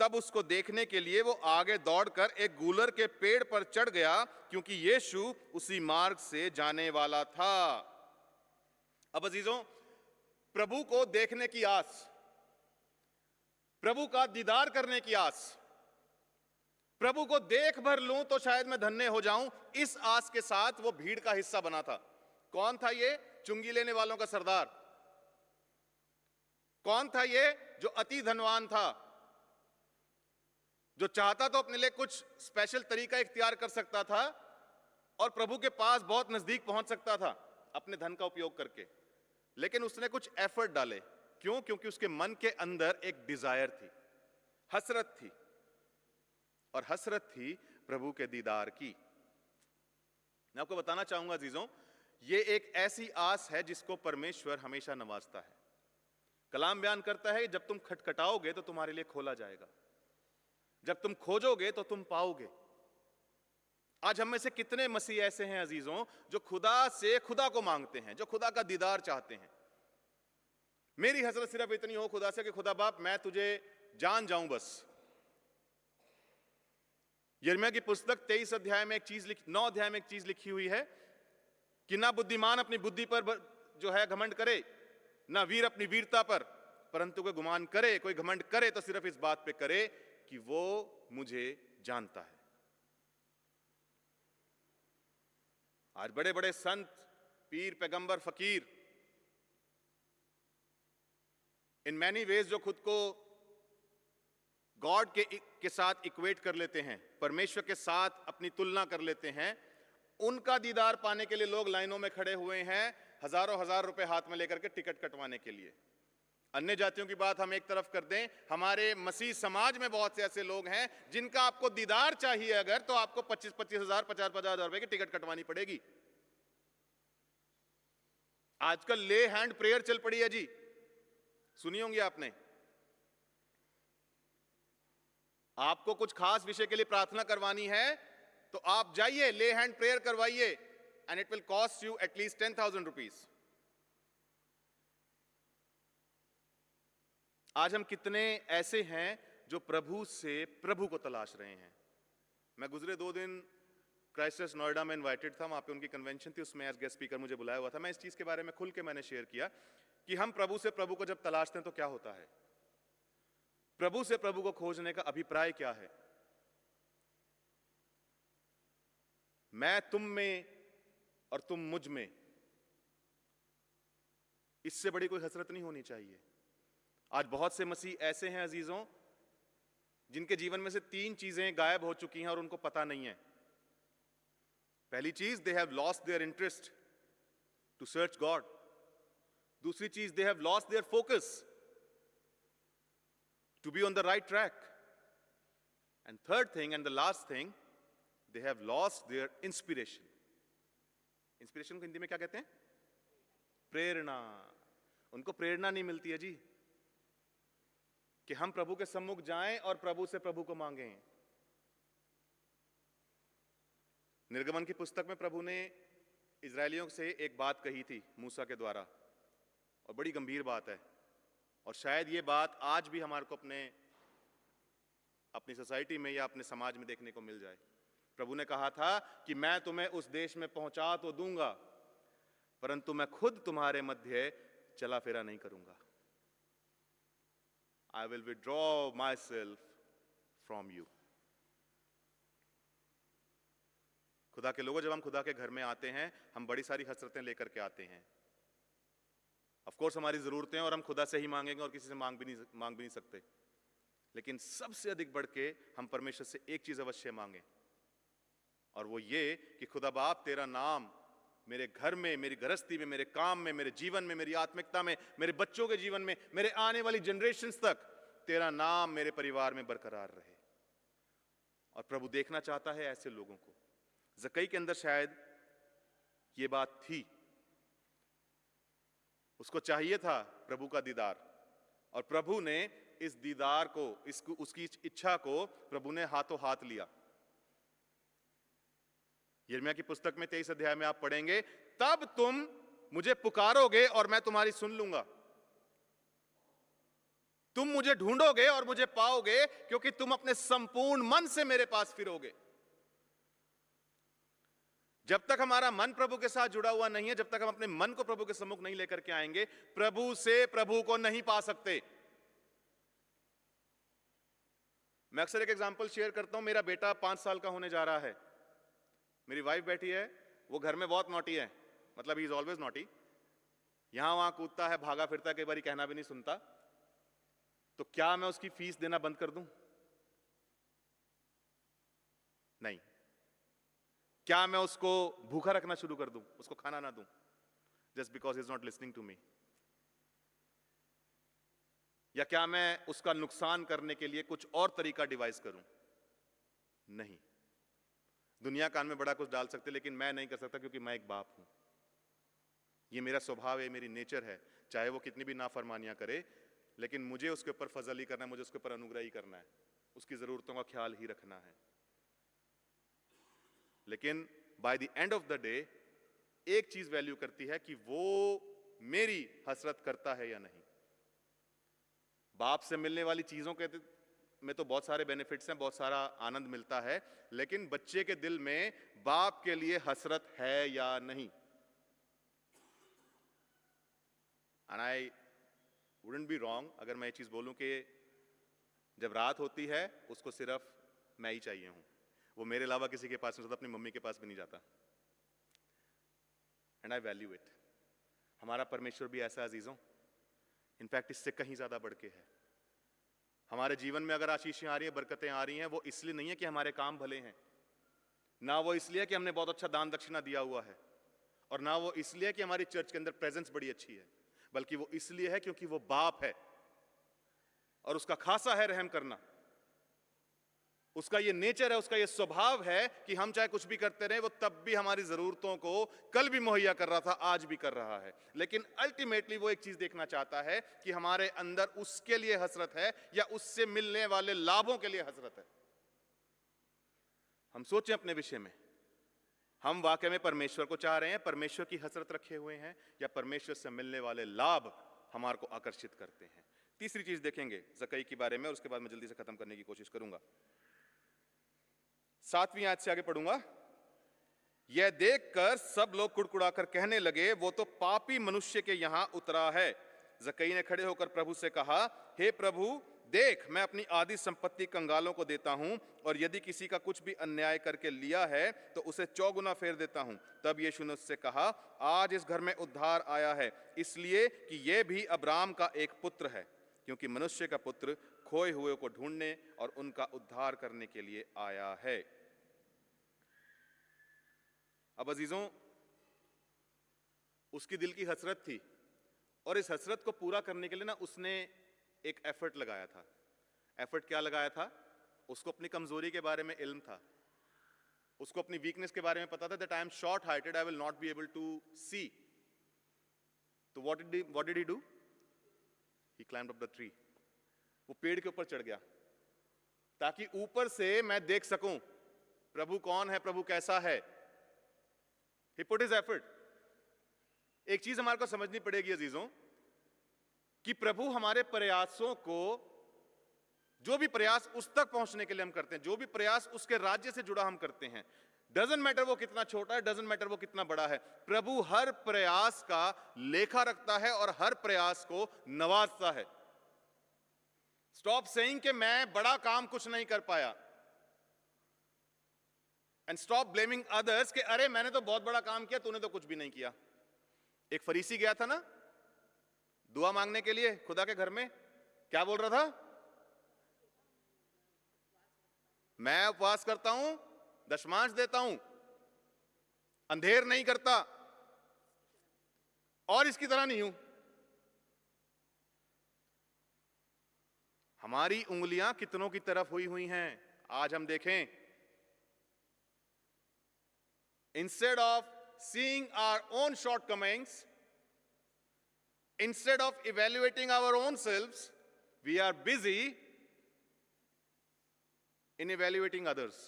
Speaker 4: तब उसको देखने के लिए वो आगे दौड़कर एक गूलर के पेड़ पर चढ़ गया, क्योंकि यीशु उसी मार्ग से जाने वाला था। अब अजीजों, प्रभु को देखने की आस, प्रभु का दीदार करने की आस, प्रभु को देख भर लूं तो शायद मैं धन्य हो जाऊं, इस आस के साथ वो भीड़ का हिस्सा बना था। कौन था ये? चुंगी लेने वालों का सरदार। कौन था ये? जो अति धनवान था, जो चाहता तो अपने लिए कुछ स्पेशल तरीका इख्तियार कर सकता था और प्रभु के पास बहुत नजदीक पहुंच सकता था अपने धन का उपयोग करके। लेकिन उसने कुछ एफर्ट डाले। क्यों? क्योंकि उसके मन के अंदर एक डिजायर थी, हसरत थी, और हसरत थी प्रभु के दीदार की। मैं आपको बताना चाहूंगा अजीजों, ये एक ऐसी आस है जिसको परमेश्वर हमेशा नवाजता है। कलाम बयान करता है, जब तुम खटखटाओगे तो तुम्हारे लिए खोला जाएगा, जब तुम खोजोगे तो तुम पाओगे। आज हम में से कितने मसीह ऐसे हैं अजीजों, जो खुदा से खुदा को मांगते हैं, जो खुदा का दीदार चाहते हैं। मेरी हसरत सिर्फ इतनी हो खुदा से कि खुदा बाप मैं तुझे जान जाऊं बस। यिर्मयाह की पुस्तक 23 अध्याय में एक चीज 9 अध्याय में एक चीज लिखी हुई है कि ना बुद्धिमान अपनी बुद्धि पर जो है घमंड करे, ना वीर अपनी वीरता पर, परंतु कोई गुमान करे, कोई घमंड करे तो सिर्फ इस बात पे करे कि वो मुझे जानता है। आज बड़े बड़े संत, पीर, पैगंबर, फकीर, इन मैनी वेज जो खुद को गॉड के साथ इक्वेट कर लेते हैं, परमेश्वर के साथ अपनी तुलना कर लेते हैं, उनका दीदार पाने के लिए लोग लाइनों में खड़े हुए हैं, हजारों हजार रुपए हाथ में लेकर के टिकट कटवाने के लिए। अन्य जातियों की बात हम एक तरफ कर दें, हमारे मसीह समाज में बहुत से ऐसे लोग हैं जिनका आपको दीदार चाहिए अगर, तो आपको 25-25 हजार, 50-50 हजार रुपए की टिकट कटवानी पड़ेगी। आजकल ले हैंड प्रेयर चल पड़ी है जी, सुनी होंगी आपने। आपको कुछ खास विषय के लिए प्रार्थना करवानी है तो आप जाइए, ले हैंड प्रेयर करवाइए, and it will cost you at least 10,000 rupees. आज हम कितने ऐसे हैं जो प्रभु से प्रभु को तलाश रहे हैं। मैं गुजरे 2 दिन क्राइस्ट नोएडा में इनवाइटेड था, वहां पे उनकी कन्वेंशन थी, उसमें एज गेस्ट स्पीकर मुझे बुलाया हुआ था। मैं इस चीज के बारे में खुल के मैंने शेयर किया कि हम प्रभु से प्रभु को जब तलाशते हैं तो क्या होता है, प्रभु से प्रभु को खोजने का अभिप्राय क्या है। मैं तुम में और तुम मुझ में, इससे बड़ी कोई हसरत नहीं होनी चाहिए। आज बहुत से मसीह ऐसे हैं अजीजों जिनके जीवन में से 3 चीजें गायब हो चुकी हैं और उनको पता नहीं है। पहली चीज, they have lost their interest to search god. दूसरी चीज, they have lost their focus to be on the right track. And third thing, and the last thing, they have lost their inspiration. Inspiration को हिंदी में क्या कहते हैं? प्रेरणा। उनको प्रेरणा नहीं मिलती है जी कि हम प्रभु के सम्मुख जाएं और प्रभु से प्रभु को मांगें। निर्गमन की पुस्तक में प्रभु ने इजरायलियों से एक बात कही थी मूसा के द्वारा, और बड़ी गंभीर बात है, और शायद ये बात आज भी हमारे को अपनी सोसाइटी में या अपने समाज में देखने को मिल जाए। प्रभु ने कहा था कि मैं तुम्हें उस देश में पहुंचा तो दूंगा, परंतु मैं खुद तुम्हारे मध्य चला फेरा नहीं करूंगा। I will withdraw myself from you. खुदा के लोगों, जब हम खुदा के घर में आते हैं, हम बड़ी सारी हसरतें लेकर के आते हैं। ऑफ कोर्स हमारी जरूरतें, और हम खुदा से ही मांगेंगे और किसी से मांग भी नहीं सकते। लेकिन सबसे अधिक बढ़ के हम परमेश्वर से एक चीज अवश्य मांगे, और वो ये कि खुदा बाप, तेरा नाम मेरे घर में, मेरी गृहस्थी में, मेरे काम में, मेरे जीवन में, मेरी आत्मिकता में, मेरे बच्चों के जीवन में, मेरे आने वाली जनरेशंस तक तेरा नाम मेरे परिवार में बरकरार रहे। और प्रभु देखना चाहता है ऐसे लोगों को। जक्कई के अंदर शायद ये बात थी, उसको चाहिए था प्रभु का दीदार, और प्रभु ने इस दीदार को, उसकी इच्छा को प्रभु ने हाथों हाथ लिया। यिर्मयाह की पुस्तक में 23 अध्याय में आप पढ़ेंगे, तब तुम मुझे पुकारोगे और मैं तुम्हारी सुन लूंगा। तुम मुझे ढूंढोगे और मुझे पाओगे, क्योंकि तुम अपने संपूर्ण मन से मेरे पास फिरोगे। जब तक हमारा मन प्रभु के साथ जुड़ा हुआ नहीं है, जब तक हम अपने मन को प्रभु के सम्मुख नहीं लेकर के आएंगे, प्रभु से प्रभु को नहीं पा सकते। मैं अक्सर एक एग्जांपल शेयर करता हूं। मेरा बेटा 5 साल का होने जा रहा है। मेरी वाइफ बैठी है, वो घर में बहुत नॉटी है, मतलब ही इज ऑलवेज नॉटी। यहां वहां कूदता है, भागा फिरता है, कई बार कहना भी नहीं सुनता। तो क्या मैं उसकी फीस देना बंद कर दूं? नहीं। क्या मैं उसको भूखा रखना शुरू कर दूं, उसको खाना ना दूं, just because he is not listening to me? या क्या मैं उसका नुकसान करने के लिए कुछ और तरीका डिवाइस करूं? नहीं। दुनिया कान में बड़ा कुछ डाल सकते, लेकिन मैं नहीं कर सकता, क्योंकि मैं एक बाप हूं। ये मेरा स्वभाव है, मेरी नेचर है। चाहे वो कितनी भी नाफरमानियां करे, लेकिन मुझे उसके ऊपर फजल ही करना है, मुझे उसके ऊपर अनुग्रह ही करना है, उसकी जरूरतों का ख्याल ही रखना है। लेकिन by the end of the day एक चीज वैल्यू करती है कि वो मेरी हसरत करता है या नहीं। बाप से मिलने वाली चीजों के में तो बहुत सारे बेनिफिट्स हैं, बहुत सारा आनंद मिलता है, लेकिन बच्चे के दिल में बाप के लिए हसरत है या नहीं? And I wouldn't be wrong अगर मैं ये चीज बोलूं कि जब रात होती है उसको सिर्फ मैं ही चाहिए हूं, वो मेरे अलावा किसी के पास नहीं जाता, अपनी मम्मी के पास भी नहीं जाता। And I value it. हमारा परमेश्वर भी ऐसा अजीजों, इनफैक्ट इससे कहीं ज्यादा बढ़ के है। हमारे जीवन में अगर आशीषें आ रही हैं, बरकतें आ रही हैं, वो इसलिए नहीं है कि हमारे काम भले हैं, ना वो इसलिए कि हमने बहुत अच्छा दान दक्षिणा दिया हुआ है, और ना वो इसलिए कि हमारी चर्च के अंदर प्रेजेंस बड़ी अच्छी है, बल्कि वो इसलिए है क्योंकि वो बाप है और उसका खासा है रहम करना। उसका ये नेचर है, उसका ये स्वभाव है कि हम चाहे कुछ भी करते रहे, वो तब भी हमारी जरूरतों को कल भी मुहैया कर रहा था, आज भी कर रहा है। लेकिन अल्टीमेटली वो एक चीज देखना चाहता है कि हमारे अंदर उसके लिए हसरत है या उससे मिलने वाले लाभों के लिए हसरत है। हम सोचें अपने विषय में, हम वाकई में परमेश्वर को चाह रहे हैं, परमेश्वर की हसरत रखे हुए हैं, या परमेश्वर से मिलने वाले लाभ हमारे को आकर्षित करते हैं? तीसरी चीज देखेंगे जक्कई के बारे में, और उसके बाद मैं जल्दी से खत्म करने की कोशिश करूंगा। 7वीं आयत से आगे पढ़ूंगा। यह देखकर सब लोग कुड़कुड़ाकर कहने लगे, वो तो पापी मनुष्य के यहां उतरा है। जक्कई ने खड़े होकर प्रभु से कहा, हे प्रभु, देख, मैं अपनी आधी संपत्ति कंगालों को देता हूं, और यदि किसी का कुछ भी अन्याय करके लिया है तो उसे 4 गुना फेर देता हूं। तब यीशु ने उससे कहा, आज इस घर में उद्धार आया है, इसलिए कि यह भी अब्राहम का एक पुत्र है, क्योंकि मनुष्य का पुत्र खोए हुए को ढूंढने और उनका उद्धार करने के लिए आया है। अब अजीजों, उसकी दिल की हसरत थी, और इस हसरत को पूरा करने के लिए ना उसने एक एफर्ट लगाया था। एफर्ट क्या लगाया था? उसको अपनी कमजोरी के बारे में इल्म था, उसको अपनी वीकनेस के बारे में पता था, that I am short heighted, I will not be able to see. तो what did he do? He climbed up the tree. वो पेड़ के ऊपर चढ़ गया ताकि ऊपर से मैं देख सकूं प्रभु कौन है, प्रभु कैसा है. He put his effort. एक चीज हमारे को समझनी पड़ेगी अजीजों कि प्रभु हमारे प्रयासों को, जो भी प्रयास उस तक पहुंचने के लिए हम करते हैं, जो भी प्रयास उसके राज्य से जुड़ा हम करते हैं, डजंट मैटर वो कितना छोटा है, डजंट मैटर वो कितना बड़ा है, प्रभु हर प्रयास का लेखा रखता है और हर प्रयास को नवाजता है. स्टॉप सेइंग कि मैं बड़ा काम कुछ नहीं कर पाया, एंड स्टॉप ब्लेमिंग अदर्स कि अरे मैंने तो बहुत बड़ा काम किया, तूने तो कुछ भी नहीं किया. एक फरीसी गया था ना दुआ मांगने के लिए खुदा के घर में, क्या बोल रहा था? मैं उपवास करता हूं, दशमांश देता हूं, अंधेर नहीं करता और इसकी तरह नहीं हूं. हमारी उंगलियां कितनों की तरफ हुई हुई हैं. आज हम देखें, instead of seeing our own shortcomings, instead of evaluating our own selves, we are busy in evaluating others.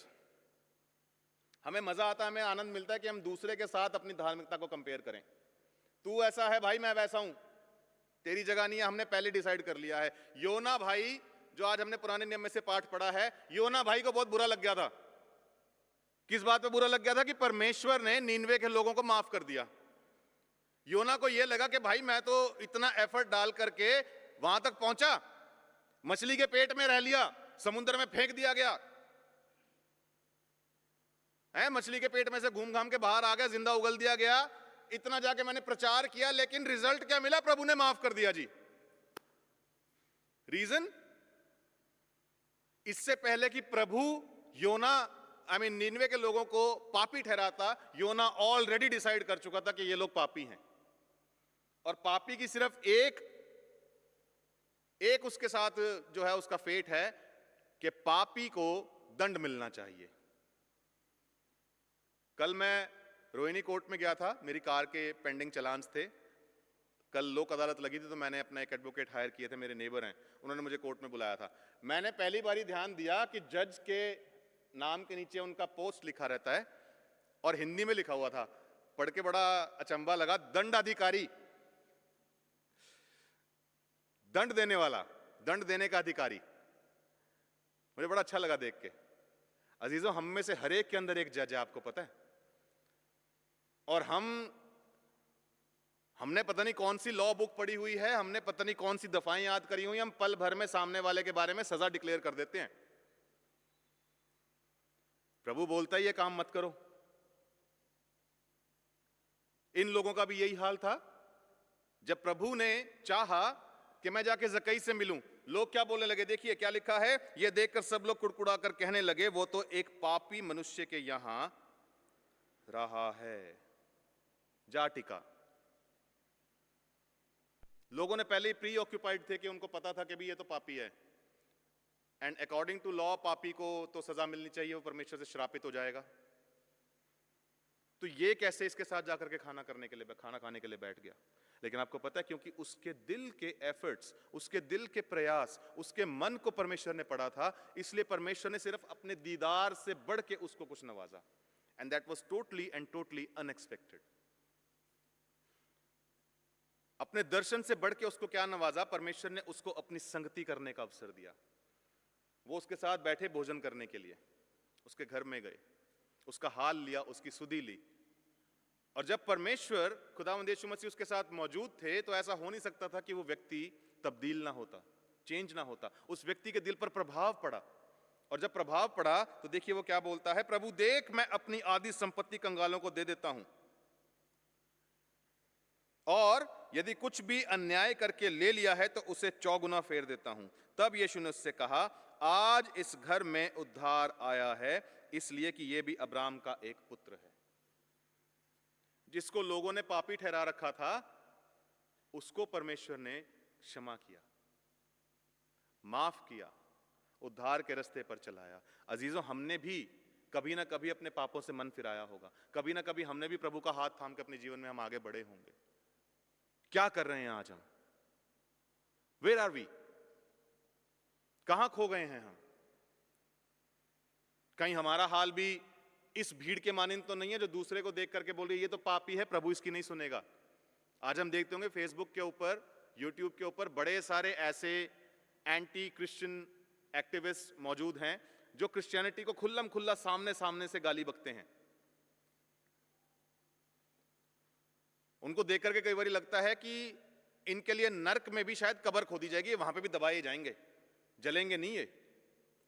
Speaker 4: हमें मजा आता है, हमें आनंद मिलता है कि हम दूसरे के साथ अपनी धार्मिकता को कंपेयर करें. तू ऐसा है भाई, मैं वैसा हूं, तेरी जगह नहीं है, हमने पहले डिसाइड कर लिया है. योना भाई, जो आज हमने पुराने नियम में से पाठ पढ़ा है, योना भाई को बहुत बुरा लग गया था. किस बात पे बुरा लग गया था? कि परमेश्वर ने नीनवे के लोगों को माफ कर दिया. योना को यह लगा कि भाई मैं तो इतना एफर्ट डाल करके वहां तक पहुंचा, मछली के पेट में रह लिया, समुद्र में फेंक दिया गया है, मछली के पेट में से घूम घाम के बाहर आ गया, जिंदा उगल दिया गया, इतना जाके मैंने प्रचार किया, लेकिन रिजल्ट क्या मिला? प्रभु ने माफ कर दिया जी. रीजन, इससे पहले कि प्रभु योना नीनवे के लोगों को पापी ठहराता, योना ऑलरेडी डिसाइड कर चुका था कि ये लोग पापी हैं, और पापी की सिर्फ एक उसके साथ जो है उसका फेट है कि पापी को दंड मिलना चाहिए. कल मैं रोहिणी कोर्ट में गया था, मेरी कार के पेंडिंग चलान्स थे. कल लोक अदालत लगी थी, तो मैंने अपना एक एडवोकेट हायर किए थे, मेरे नेबर हैं, उन्होंने मुझे कोर्ट में बुलाया था. मैंने पहली बार ही ध्यान दिया कि जज के नाम के नीचे उनका पोस्ट लिखा रहता है और हिंदी में लिखा हुआ था. पढ़ के बड़ा अचंभा लगा, दंडाधिकारी, दंड देने वाला, दंड देने का अधिकारी. मुझे बड़ा अच्छा लगा देख के. अजीजों, हम में से हर एक के अंदर एक जज है, आपको पता है, और हमने पता नहीं कौन सी लॉ बुक पढ़ी हुई है, हमने पता नहीं कौन सी दफाएं याद करी हुई, हम पल भर में सामने वाले के बारे में सजा डिक्लेयर कर देते हैं. प्रभु बोलता है ये काम मत करो. इन लोगों का भी यही हाल था. जब प्रभु ने चाहा कि मैं जाके जक्कई से मिलूं, लोग क्या बोलने लगे? देखिए क्या लिखा है, ये देखकर सब लोग कुड़कुड़ा कर कहने लगे, वो तो एक पापी मनुष्य के यहां रहा है, जा टिका. लोगों ने पहले ही प्री ऑक्यूपाइड थे कि उनको पता था कि भी ये तो पापी है, एंड अकॉर्डिंग टू लॉ पापी को तो सजा मिलनी चाहिए, वो परमेश्वर से श्रापित हो जाएगा. तो ये कैसे इसके साथ जाकर के खाना खाने के लिए बैठ गया? लेकिन आपको पता है, क्योंकि उसके दिल के एफर्ट्स, उसके दिल के प्रयास, उसके मन को परमेश्वर ने पढ़ा था, इसलिए परमेश्वर ने सिर्फ अपने दीदार से बढ़ के उसको कुछ नवाजा. And that was totally and totally unexpected. अपने दर्शन से बढ़ के उसको क्या नवाजा? परमेश्वर ने उसको अपनी संगति करने का अवसर दिया. वो उसके साथ बैठे भोजन करने के लिए, उसके घर में गए, उसका हाल लिया, उसकी सुधि ली. और जब परमेश्वर खुदावंद यीशु मसीह उसके साथ मौजूद थे, तो ऐसा हो नहीं सकता था कि वो व्यक्ति तब्दील ना होता, चेंज ना होता. उस व्यक्ति के दिल पर प्रभाव पड़ा, और जब प्रभाव पड़ा तो देखिए वो क्या बोलता है, प्रभु देख, मैं अपनी आधी संपत्ति कंगालों को दे देता हूं, और यदि कुछ भी अन्याय करके ले लिया है तो उसे 4 गुना फेर देता हूं. तब यीशु ने उससे कहा, आज इस घर में उद्धार आया है, इसलिए कि यह भी अब्राहम का एक पुत्र है. जिसको लोगों ने पापी ठहरा रखा था, उसको परमेश्वर ने क्षमा किया, माफ किया, उद्धार के रास्ते पर चलाया. अजीजों, हमने भी कभी ना कभी अपने पापों से मन फिराया होगा, कभी ना कभी हमने भी प्रभु का हाथ थाम के अपने जीवन में हम आगे बढ़े होंगे. क्या कर रहे हैं आज हम? Where are we? कहां खो गए हैं हम? कहीं हमारा हाल भी इस भीड़ के मानिंद तो नहीं है जो दूसरे को देख करके बोल रही है ये तो पापी है, प्रभु इसकी नहीं सुनेगा। आज हम देखते होंगे फेसबुक के ऊपर, यूट्यूब के ऊपर बड़े सारे ऐसे एंटी क्रिश्चियन एक्टिविस्ट मौजूद हैं जो क्रिश्चियनिटी को खुल्लम खुल्ला सामने सामने से गाली बकते हैं। उनको देख करके कई बार लगता है कि इनके लिए नर्क में भी शायद कब्र खोदी जाएगी, वहां पे भी दबाए जाएंगे, जलेंगे नहीं, ये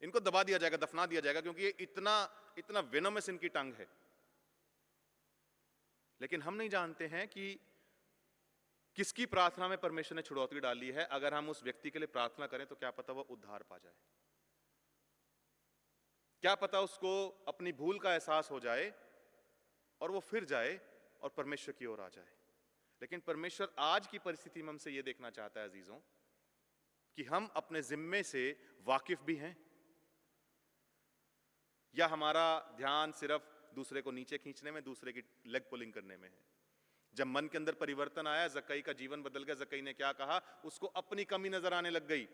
Speaker 4: इनको दबा दिया जाएगा, दफना दिया जाएगा, क्योंकि ये इतना वेनमस इनकी टंग है। लेकिन हम नहीं जानते हैं कि किसकी प्रार्थना में परमेश्वर ने छुड़ौती डाली है। अगर हम उस व्यक्ति के लिए प्रार्थना करें तो क्या पता वो उद्धार पा जाए, क्या पता उसको अपनी भूल का एहसास हो जाए और वो फिर जाए और परमेश्वर की ओर आ जाए। लेकिन परमेश्वर आज की परिस्थिति में हमसे यह देखना चाहता है अजीजों कि हम अपने जिम्मे से वाकिफ भी हैं या हमारा ध्यान सिर्फ दूसरे को नीचे खींचने में, दूसरे की लेग पुलिंग करने में है। जब मन के अंदर परिवर्तन आया, जक्कई का जीवन बदल गया। जक्कई ने क्या कहा? उसको अपनी कमी नजर आने लग गई।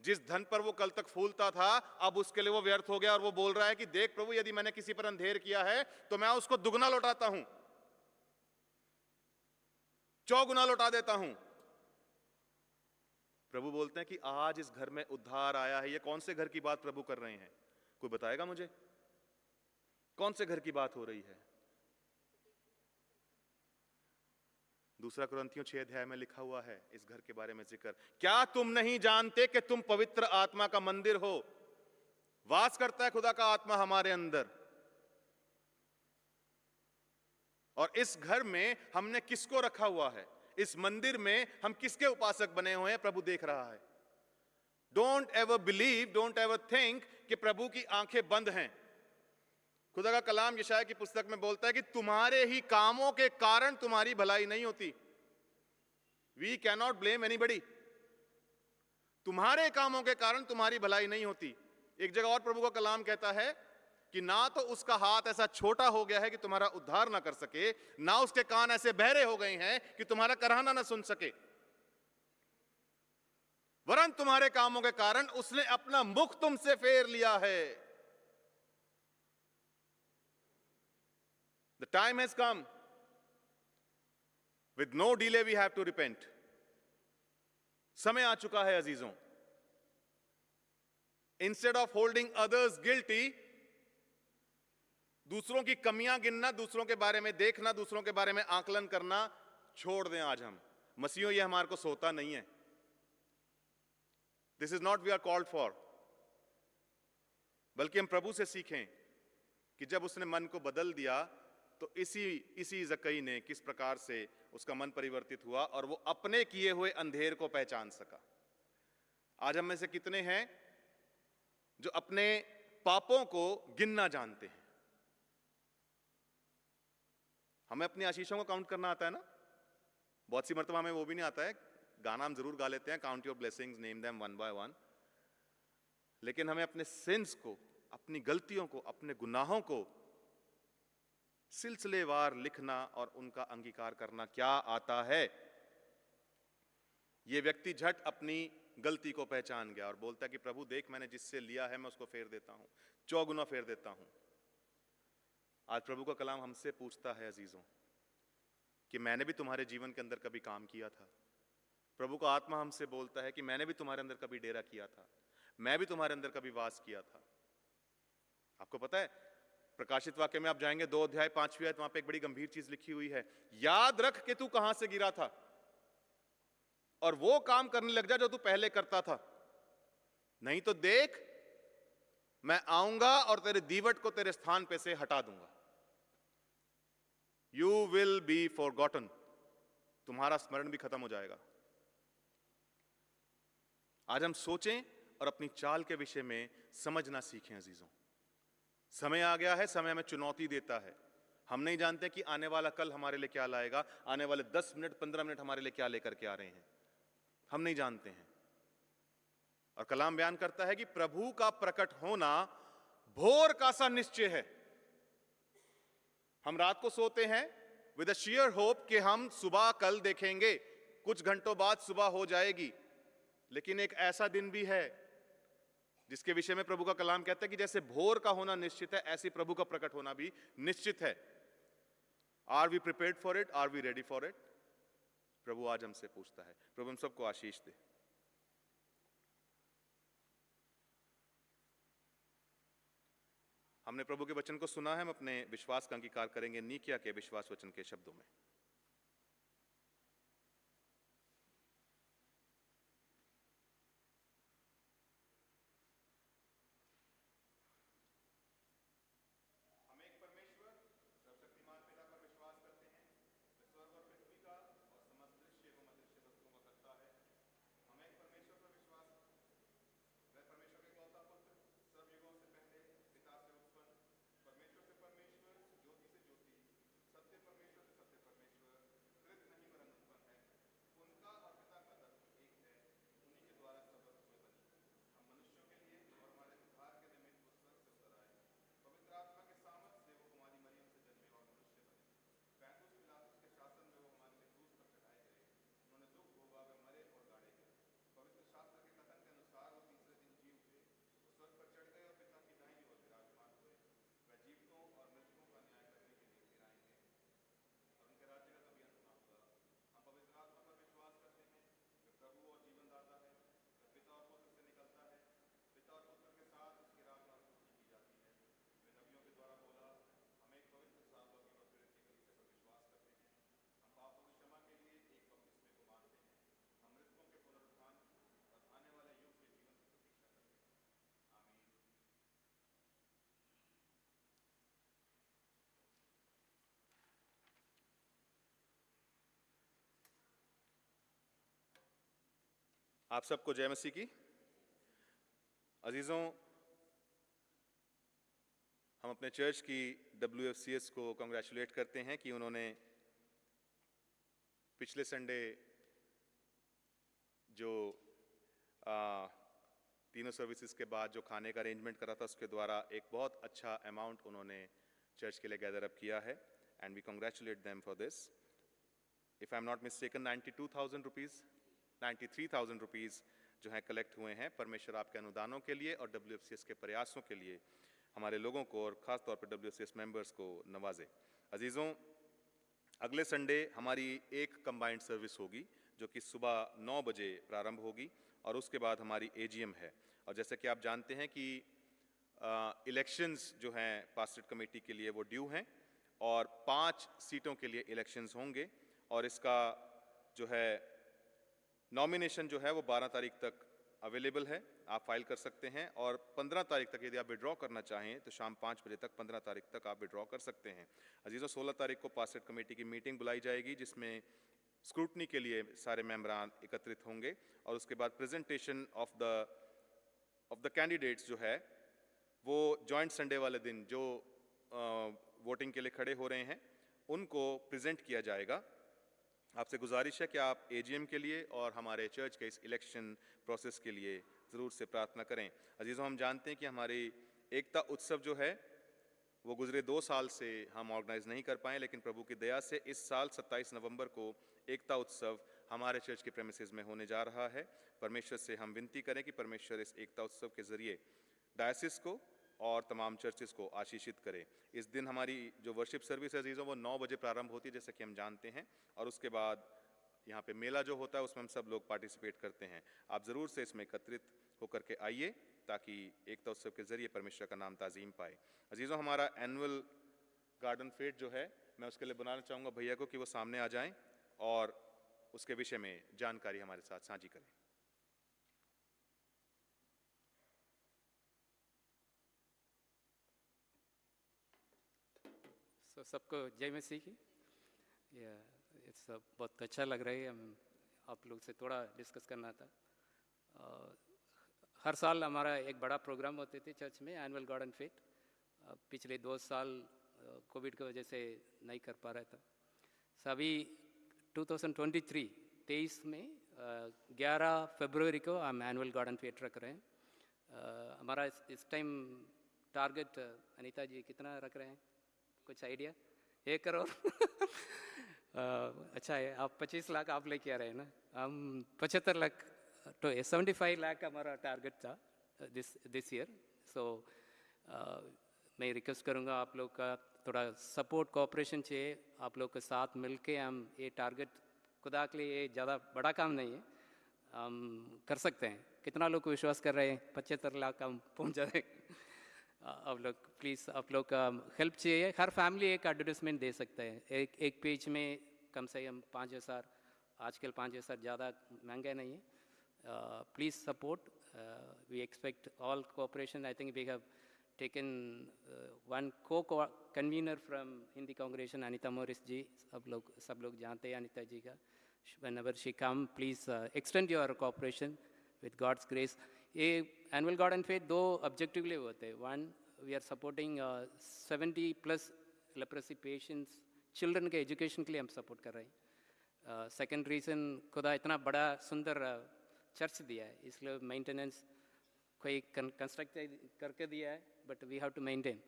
Speaker 4: जिस धन पर वो कल तक फूलता था अब उसके लिए वो व्यर्थ हो गया और वो बोल रहा है कि देख प्रभु, यदि मैंने किसी पर अंधेर किया है तो मैं उसको दुगना लौटाता हूं, चौगुना लौटा देता हूं। प्रभु बोलते हैं कि आज इस घर में उद्धार आया है। ये कौन से घर की बात प्रभु कर रहे हैं? कोई बताएगा मुझे कौन से घर की बात हो रही है? दूसरा कुरिन्थियों 6 अध्याय में लिखा हुआ है इस घर के बारे में जिक्र। क्या तुम नहीं जानते कि तुम पवित्र आत्मा का मंदिर हो? वास करता है खुदा का आत्मा हमारे अंदर। और इस घर में हमने किसको रखा हुआ है? इस मंदिर में हम किसके उपासक बने हुए हैं? प्रभु देख रहा है। Don't ever believe, don't ever think कि प्रभु की आंखें बंद हैं। खुदा का कलाम यशायाह की पुस्तक में बोलता है कि तुम्हारे ही कामों के कारण तुम्हारी भलाई नहीं होती। We can not blame anybody. तुम्हारे कामों के कारण तुम्हारी भलाई नहीं होती। एक जगह और प्रभु का कलाम कहता है कि ना तो उसका हाथ ऐसा छोटा हो गया है कि तुम्हारा उद्धार ना कर सके, ना उसके कान ऐसे बहरे हो गए हैं कि तुम्हारा कराहना ना सुन सके, वरन तुम्हारे कामों के कारण उसने अपना मुख तुमसे फेर लिया है। The time has come. With no delay we have to repent. समय आ चुका है अजीजों। Instead of holding others guilty, दूसरों की कमियां गिनना, दूसरों के बारे में देखना, दूसरों के बारे में आकलन करना छोड़ दें आज हम। मसीहों, ये हमारे को सोता नहीं है। This is not we are called for. बल्कि हम प्रभु से सीखें कि जब उसने मन को बदल दिया तो इसी जक्कई ने किस प्रकार से उसका मन परिवर्तित हुआ और वो अपने किए हुए अंधेर को पहचान सका। आज हम में से कितने हैं जो अपने पापों को गिनना जानते हैं? हमें अपनी आशीषों को काउंट करना आता है ना? बहुत सी मर्तबा हमें वो भी नहीं आता है। गाना हम जरूर गा लेते हैं, count your blessings, name them one by one. लेकिन हमें अपने सिंस को, अपनी गलतियों को, अपने गुनाहों को सिलसिलेवार लिखना और उनका अंगीकार करना क्या आता है? यह व्यक्ति झट अपनी गलती को पहचान गया और बोलता है कि प्रभु देख, मैंने जिससे लिया है मैं उसको फेर देता हूं, चौगुना फेर देता हूं। आज प्रभु का कलाम हमसे पूछता है अजीजों कि मैंने भी तुम्हारे जीवन के अंदर कभी काम किया था। प्रभु का आत्मा हमसे बोलता है कि मैंने भी तुम्हारे अंदर कभी डेरा किया था, मैं भी तुम्हारे अंदर कभी वास किया था। आपको पता है प्रकाशित वाक्य में आप जाएंगे 2 अध्याय 5वीं आयत, वहां पे एक बड़ी गंभीर चीज लिखी हुई है, याद रख कि तू कहां से गिरा था और वो काम करने लग जा जो तू पहले करता था, नहीं तो देख मैं आऊंगा और तेरे दीवट को तेरे स्थान पे से हटा दूंगा। यू विल बी फॉरगॉटन, तुम्हारा स्मरण भी खत्म हो जाएगा। आज हम सोचें और अपनी चाल के विषय में समझना सीखें अजीजों। समय आ गया है, समय हमें चुनौती देता है। हम नहीं जानते कि आने वाला कल हमारे लिए क्या लाएगा, आने वाले 10 मिनट 15 मिनट हमारे लिए क्या लेकर के आ रहे हैं, हम नहीं जानते हैं। और कलाम बयान करता है कि प्रभु का प्रकट होना भोर का सा निश्चय है। हम रात को सोते हैं विद अ sheer होप कि हम सुबह कल देखेंगे, कुछ घंटों बाद सुबह हो जाएगी। लेकिन एक ऐसा दिन भी है जिसके विषय में प्रभु का कलाम कहता है कि जैसे भोर का होना निश्चित है, ऐसे प्रभु का प्रकट होना भी निश्चित है। Are we prepared for it? Are we ready for it? प्रभु आज हमसे पूछता है। प्रभु हम सबको आशीष दे। हमने प्रभु के वचन को सुना है, हम अपने विश्वास का अंगीकार करेंगे नीकिया के विश्वास वचन के शब्दों में। आप सबको जय मसीह की। अजीजों, हम अपने चर्च की WFCS को कांग्रेचुलेट करते हैं कि उन्होंने पिछले संडे जो तीनों सर्विसेज के बाद जो खाने का अरेंजमेंट करा था, उसके द्वारा एक बहुत अच्छा अमाउंट उन्होंने चर्च के लिए गैदर अप किया है, and we congratulate them for this. If I am not mistaken 92,000 rupees 93,000 rupees जो हैं कलेक्ट हुए हैं। परमेश्वर आपके अनुदानों के लिए और WFCS के प्रयासों के लिए हमारे लोगों को और ख़ास तौर पर WFCS मेंबर्स को नवाजे। अजीज़ों, अगले संडे हमारी एक कंबाइंड सर्विस होगी जो कि सुबह 9 बजे प्रारंभ होगी और उसके बाद हमारी AGM है। और जैसे कि आप जानते हैं कि इलेक्शंस जो हैं पास्टरेट कमेटी के लिए वो ड्यू हैं और 5 सीटों के लिए इलेक्शंस होंगे और इसका जो है नॉमिनेशन जो है वो 12 तारीख तक अवेलेबल है, आप फाइल कर सकते हैं। और 15 तारीख तक यदि आप विड्रॉ करना चाहें तो शाम 5 बजे तक 15 तारीख तक आप विड्रॉ कर सकते हैं। अजीज़ों, 16 तारीख को पास्टरेट कमेटी की मीटिंग बुलाई जाएगी जिसमें स्क्रूटनी के लिए सारे मेंबरान एकत्रित होंगे और उसके बाद प्रेजेंटेशन ऑफ द कैंडिडेट्स जो है वो जॉइंट संडे वाले दिन जो वोटिंग के लिए खड़े हो रहे हैं उनको प्रेजेंट किया जाएगा। आपसे गुजारिश है कि आप AGM के लिए और हमारे चर्च के इस इलेक्शन प्रोसेस के लिए ज़रूर से प्रार्थना करें। अजीज़ों, हम जानते हैं कि हमारी एकता उत्सव जो है वो गुजरे 2 साल से हम ऑर्गेनाइज नहीं कर पाए, लेकिन प्रभु की दया से इस साल 27 नवंबर को एकता उत्सव हमारे चर्च के प्रेमिसेस में होने जा रहा है। परमेश्वर से हम विनती करें कि परमेश्वर इस एकता उत्सव के ज़रिए डायसिस को और तमाम चर्चेस को आशीषित करे। इस दिन हमारी जो वर्शिप सर्विस है अजीज़ों वो 9 बजे प्रारंभ होती है जैसे कि हम जानते हैं, और उसके बाद यहाँ पे मेला जो होता है उसमें हम सब लोग पार्टिसिपेट करते हैं। आप ज़रूर से इसमें एकत्रित होकर के आइए ताकि एकता उत्सव के ज़रिए परमेश्वर का नाम ताज़ीम पाए। अजीज़ों, हमारा एनुअल गार्डन फेट जो है मैं उसके लिए बुलाना चाहूँगा भैया को कि वो सामने आ जाएँ और उसके विषय में जानकारी हमारे साथ साझी करें।
Speaker 5: सबको जय मसीह की। सब बहुत अच्छा लग रहा है। आप लोग से थोड़ा डिस्कस करना था। हर साल हमारा एक बड़ा प्रोग्राम होते थे चर्च में, एनुअल गार्डन फेट। पिछले 2 साल कोविड की वजह से नहीं कर पा रहा था। सभी 2023 में 11 फरवरी को हम एनुअल गार्डन फेट रख रहे हैं। हमारा इस टाइम टारगेट अनीता जी कितना रख रहे हैं, कुछ आइडिया? 1 करोड़ अच्छा है, आप 25 लाख आप लेके आ रहे हैं ना, हम 75 लाख, तो 75 लाख हमारा टारगेट था दिस ईयर। सो मैं रिक्वेस्ट करूँगा आप लोग का थोड़ा सपोर्ट कोऑपरेशन चाहिए, आप लोग के साथ मिलके हम ये टारगेट, खुदा के लिए ये ज़्यादा बड़ा काम नहीं है, हम कर सकते हैं। कितना लोग को विश्वास कर रहे हैं 75 लाख हम पहुँच जाए? आप लोग प्लीज़, आप लोग का हेल्प चाहिए। हर फैमिली एक एडवर्टाइजमेंट दे सकते हैं, एक पेज में कम से कम 5,000, आजकल 5,000 ज़्यादा महंगा नहीं है। Please support, we expect all cooperation. I think we have taken one co-convener from Hindi congregation, Anita Morris ji, सब लोग जानते हैं अनिता जी का। Whenever she come, please extend your cooperation with God's grace. ये annual God and faith 2 objectively होते हैं। 1, we are supporting 70+ leprosy patients, children के education के लिए हम सपोर्ट कर रहे हैं। सेकेंड रीज़न, खुदा इतना बड़ा सुंदर चर्च दिया है, इसलिए मेंटेनेंस कोई कंस्ट्रक्ट करके दिया है, but we have to maintain,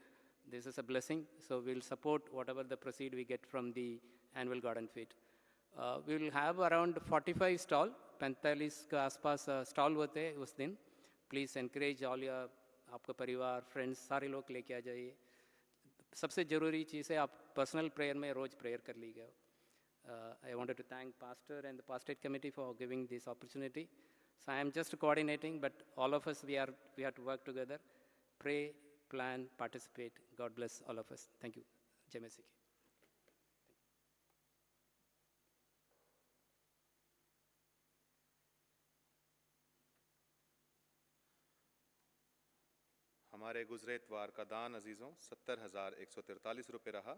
Speaker 5: this is a blessing. So we will support whatever the proceed we get from the annual garden fete. We will have around 45 stall, 45 के आसपास stall होते हैं उस दिन। Please encourage all your, आपका परिवार, friends, सारे लोग लेके आ जाइए। सबसे ज़रूरी चीज़ है आप पर्सनल प्रेयर में रोज़ प्रेयर कर लीजिए। I wanted to thank Pastor and the Pastorate Committee for giving this opportunity. So I am just coordinating, but all of us, we have to work together, pray, plan, participate. God bless all of us. Thank you. Jai Masihi ki.
Speaker 4: हमारे गुजरे इतवार का दान अजीज़ों 70,143 रुपये रहा।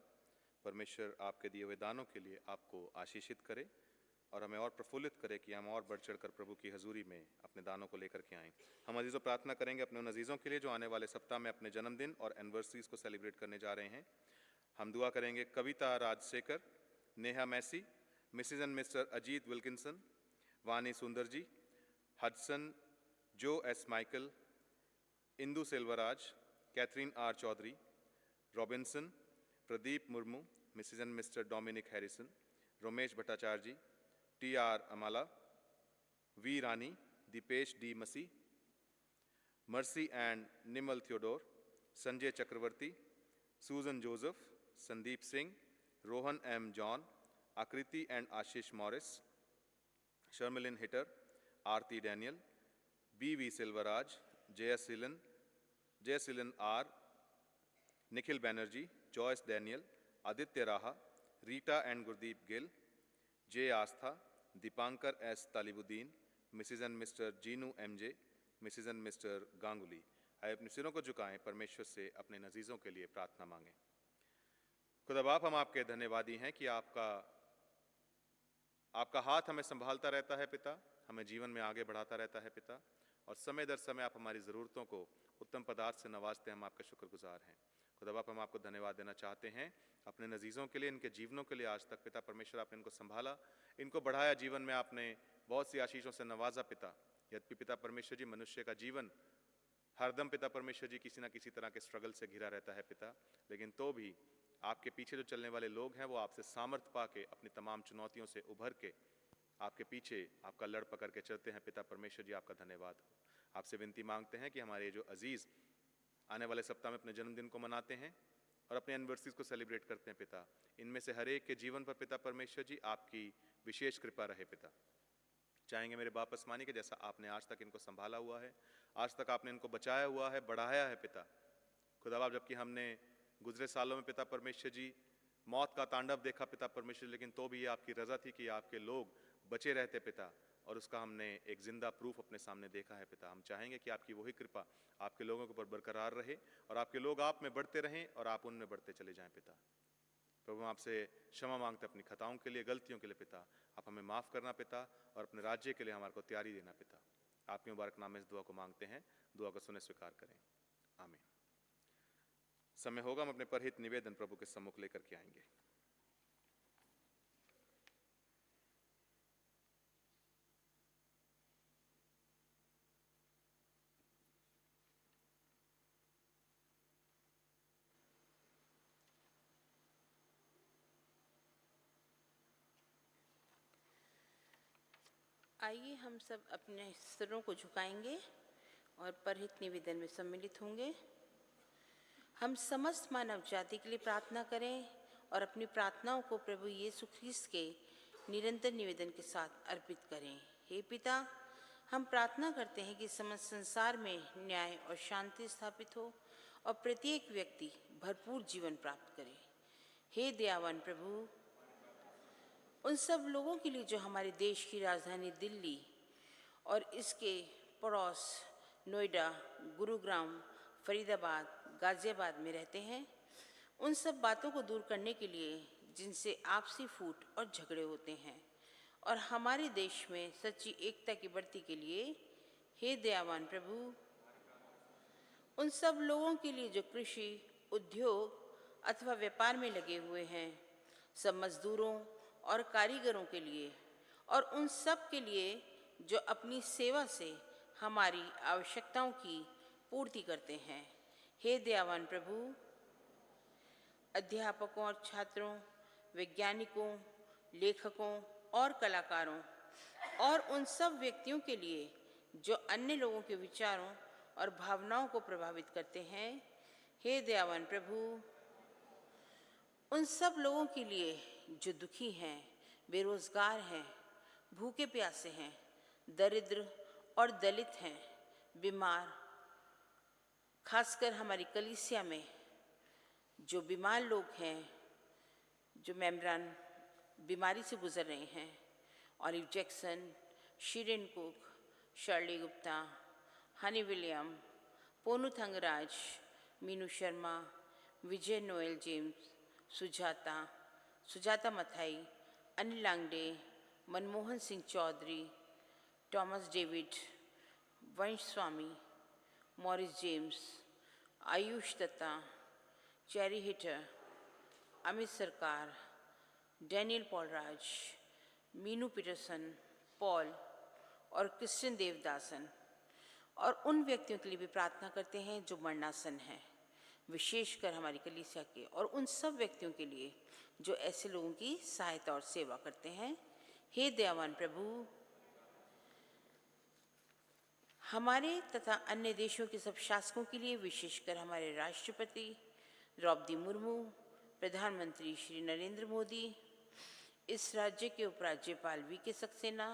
Speaker 4: परमेश्वर आपके दिए हुए दानों के लिए आपको आशीषित करे और हमें और प्रफुल्लित करे कि हम और बढ़ चढ़ कर प्रभु की हजूरी में अपने दानों को लेकर के आएँ। हम अजीज़ों प्रार्थना करेंगे अपने उन अजीज़ों के लिए जो आने वाले सप्ताह में अपने जन्मदिन और एनिवर्सरीज को सेलिब्रेट करने जा रहे हैं। हम दुआ करेंगे Kavita Rajshekhar, Neha Massey, Mrs and Mr Ajeet Wilkinson, Vani Sundar ji, Hudson, Joe S Michael, Indu Selvaraj, Catherine R Chaudhary, Robinson, Pradeep Murmu, Mrs and Mr Dominic Harrison, Romesh Bhattacharya ji, T R Amala, V Rani, Deepesh D Masih, Mercy and Nimal Theodore, Sanjay Chakraborty, Susan Joseph, Sandeep Singh, Rohan M John, Akriti and Ashish Morris, Sharmilin Hitter, Aarti Daniel, B V Selvaraj, Jayasilan are, Nikhil Banerjee, Joyce Daniel, Aditya Raha, Rita and Gurdeep Gill, J Aastha, Dipankar S Talibuddin, Mrs and Mr Jeenu MJ, Mrs and Mr Ganguly. आइए अपने सिरों को झुकाएं, परमेश्वर से अपने नजीज़ों के लिए प्रार्थना मांगें। खुदा बाप, हम आपके धन्यवादी हैं कि आपका हाथ हमें संभालता रहता है पिता, हमें जीवन में आगे बढ़ाता रहता है पिता, और समय दर समय आप हमारी ज़रूरतों को उत्तम पदार्थ से नवाजते हैं। हम आपका शुक्रगुजार हैं। खुदा बाप, हम आपको धन्यवाद देना चाहते हैं अपने नजीज़ों के लिए, इनके जीवनों के लिए। आज तक पिता परमेश्वर आपने इनको संभाला, इनको बढ़ाया, जीवन में आपने बहुत सी आशीषों से नवाजा पिता। यद्यपि पिता परमेश्वर जी मनुष्य का जीवन हरदम पिता परमेश्वर जी किसी ना किसी तरह के स्ट्रगल से घिरा रहता है पिता, लेकिन तो भी आपके पीछे जो चलने वाले लोग हैं वो आपसे सामर्थ पा के अपनी तमाम चुनौतियों से उभर के आपके पीछे आपका लड़ पकड़ के चलते हैं पिता परमेश्वर जी। आपका धन्यवाद हो। आपसे विनती मांगते हैं कि हमारे जो अजीज़ आने वाले सप्ताह में अपने जन्मदिन को मनाते हैं और अपने एनिवर्सरीज को सेलिब्रेट करते हैं पिता, इनमें से हर एक के जीवन पर पिता परमेश्वर जी आपकी विशेष कृपा रहे पिता। चाहेंगे मेरे बाप आसमानी के जैसा आपने आज तक इनको संभाला हुआ है, आज तक आपने इनको बचाया हुआ है, बढ़ाया है पिता खुदा बाप। जबकि हमने गुजरे सालों में पिता परमेश्वर जी मौत का तांडव देखा पिता परमेश्वर, लेकिन तो भी ये आपकी रजा थी कि आपके लोग बचे रहते पिता, और उसका हमने एक जिंदा प्रूफ अपने सामने देखा है पिता। हम चाहेंगे कि आपकी वही कृपा आपके लोगों के ऊपर बरकरार रहे और आपके लोग आप में बढ़ते रहें और आप उनमें बढ़ते चले जाएं पिता। प्रभु हम आपसे क्षमा मांगते अपनी खताओं के लिए, गलतियों के लिए पिता। आप हमें माफ़ करना पिता और अपने राज्य के लिए हमारे को तैयारी देना पिता। आपके मुबारक नाम में इस दुआ को मांगते हैं, दुआ को सुने स्वीकार करें, आमीन। समय होगा हम अपने परहित निवेदन प्रभु के सम्मुख लेकर के आएंगे।
Speaker 6: आइए हम सब अपने सिरों को झुकाएंगे और परहित निवेदन में सम्मिलित होंगे। हम समस्त मानव जाति के लिए प्रार्थना करें और अपनी प्रार्थनाओं को प्रभु यीशु ख्रीस्त के निरंतर निवेदन के साथ अर्पित करें। हे पिता, हम प्रार्थना करते हैं कि समस्त संसार में न्याय और शांति स्थापित हो और प्रत्येक व्यक्ति भरपूर जीवन प्राप्त करे। हे दयावान प्रभु, उन सब लोगों के लिए जो हमारे देश की राजधानी दिल्ली और इसके पड़ोस नोएडा, गुरुग्राम, फरीदाबाद, गाजियाबाद में रहते हैं, उन सब बातों को दूर करने के लिए जिनसे आपसी फूट और झगड़े होते हैं और हमारे देश में सच्ची एकता की बढ़ती के लिए, हे दयावान प्रभु, उन सब लोगों के लिए जो कृषि, उद्योग अथवा व्यापार में लगे हुए हैं, सब मजदूरों और कारीगरों के लिए और उन सब के लिए जो अपनी सेवा से हमारी आवश्यकताओं की पूर्ति करते हैं। हे दयावान प्रभु, अध्यापकों और छात्रों, वैज्ञानिकों, लेखकों और कलाकारों और उन सब व्यक्तियों के लिए जो अन्य लोगों के विचारों और भावनाओं को प्रभावित करते हैं। हे दयावान प्रभु, उन सब लोगों के लिए जो दुखी हैं, बेरोजगार हैं, भूखे प्यासे हैं, दरिद्र और दलित हैं, बीमार, खासकर हमारी कलीसिया में जो बीमार लोग हैं, जो मेम्बरान बीमारी से गुजर रहे हैं, Olive Jackson, Shireen Cook, Shirley Gupta, Honey William, Ponnu Thangaraj, Meenu Sharma, Vijay Noel James, Sujata Mathai, Anil Langde, Manmohan Singh Chaudhary, Thomas David, Vansh Swami, Morris James, Ayush Dutta, Cherry Hitter, Amit Sarkar, Daniel Paulraj, Meenu Peterson, Paul और क्रिश्चियन देवदासन और उन व्यक्तियों के लिए भी प्रार्थना करते हैं जो मरणासन हैं, विशेषकर हमारी कलीसिया के और उन सब व्यक्तियों के लिए जो ऐसे लोगों की सहायता और सेवा करते हैं। हे दयावान प्रभु, हमारे तथा अन्य देशों के सब शासकों के लिए, विशेषकर हमारे राष्ट्रपति द्रौपदी मुर्मू, प्रधानमंत्री श्री नरेंद्र मोदी, इस राज्य के उपराज्यपाल वी.के. सक्सेना,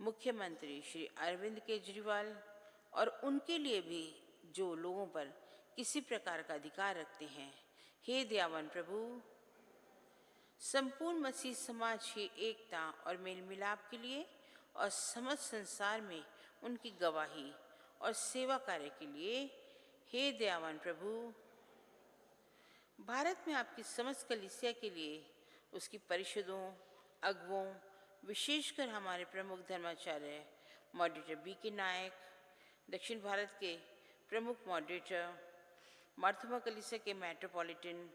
Speaker 6: मुख्यमंत्री श्री अरविंद केजरीवाल और उनके लिए भी जो लोगों पर किसी प्रकार का अधिकार रखते हैं। हे दयावान प्रभु, संपूर्ण मसीह समाज की एकता और मेल मिलाप के लिए और समस्त संसार में उनकी गवाही और सेवा कार्य के लिए, हे दयावान प्रभु, भारत में आपकी समस्त कलीसिया के लिए, उसकी परिषदों, अगुवों, विशेषकर हमारे प्रमुख धर्माचार्य मॉडरेटर बी.के. नायक, दक्षिण भारत के प्रमुख मॉडरेटर, मार्थुमा कलीसिया के मेट्रोपॉलिटन,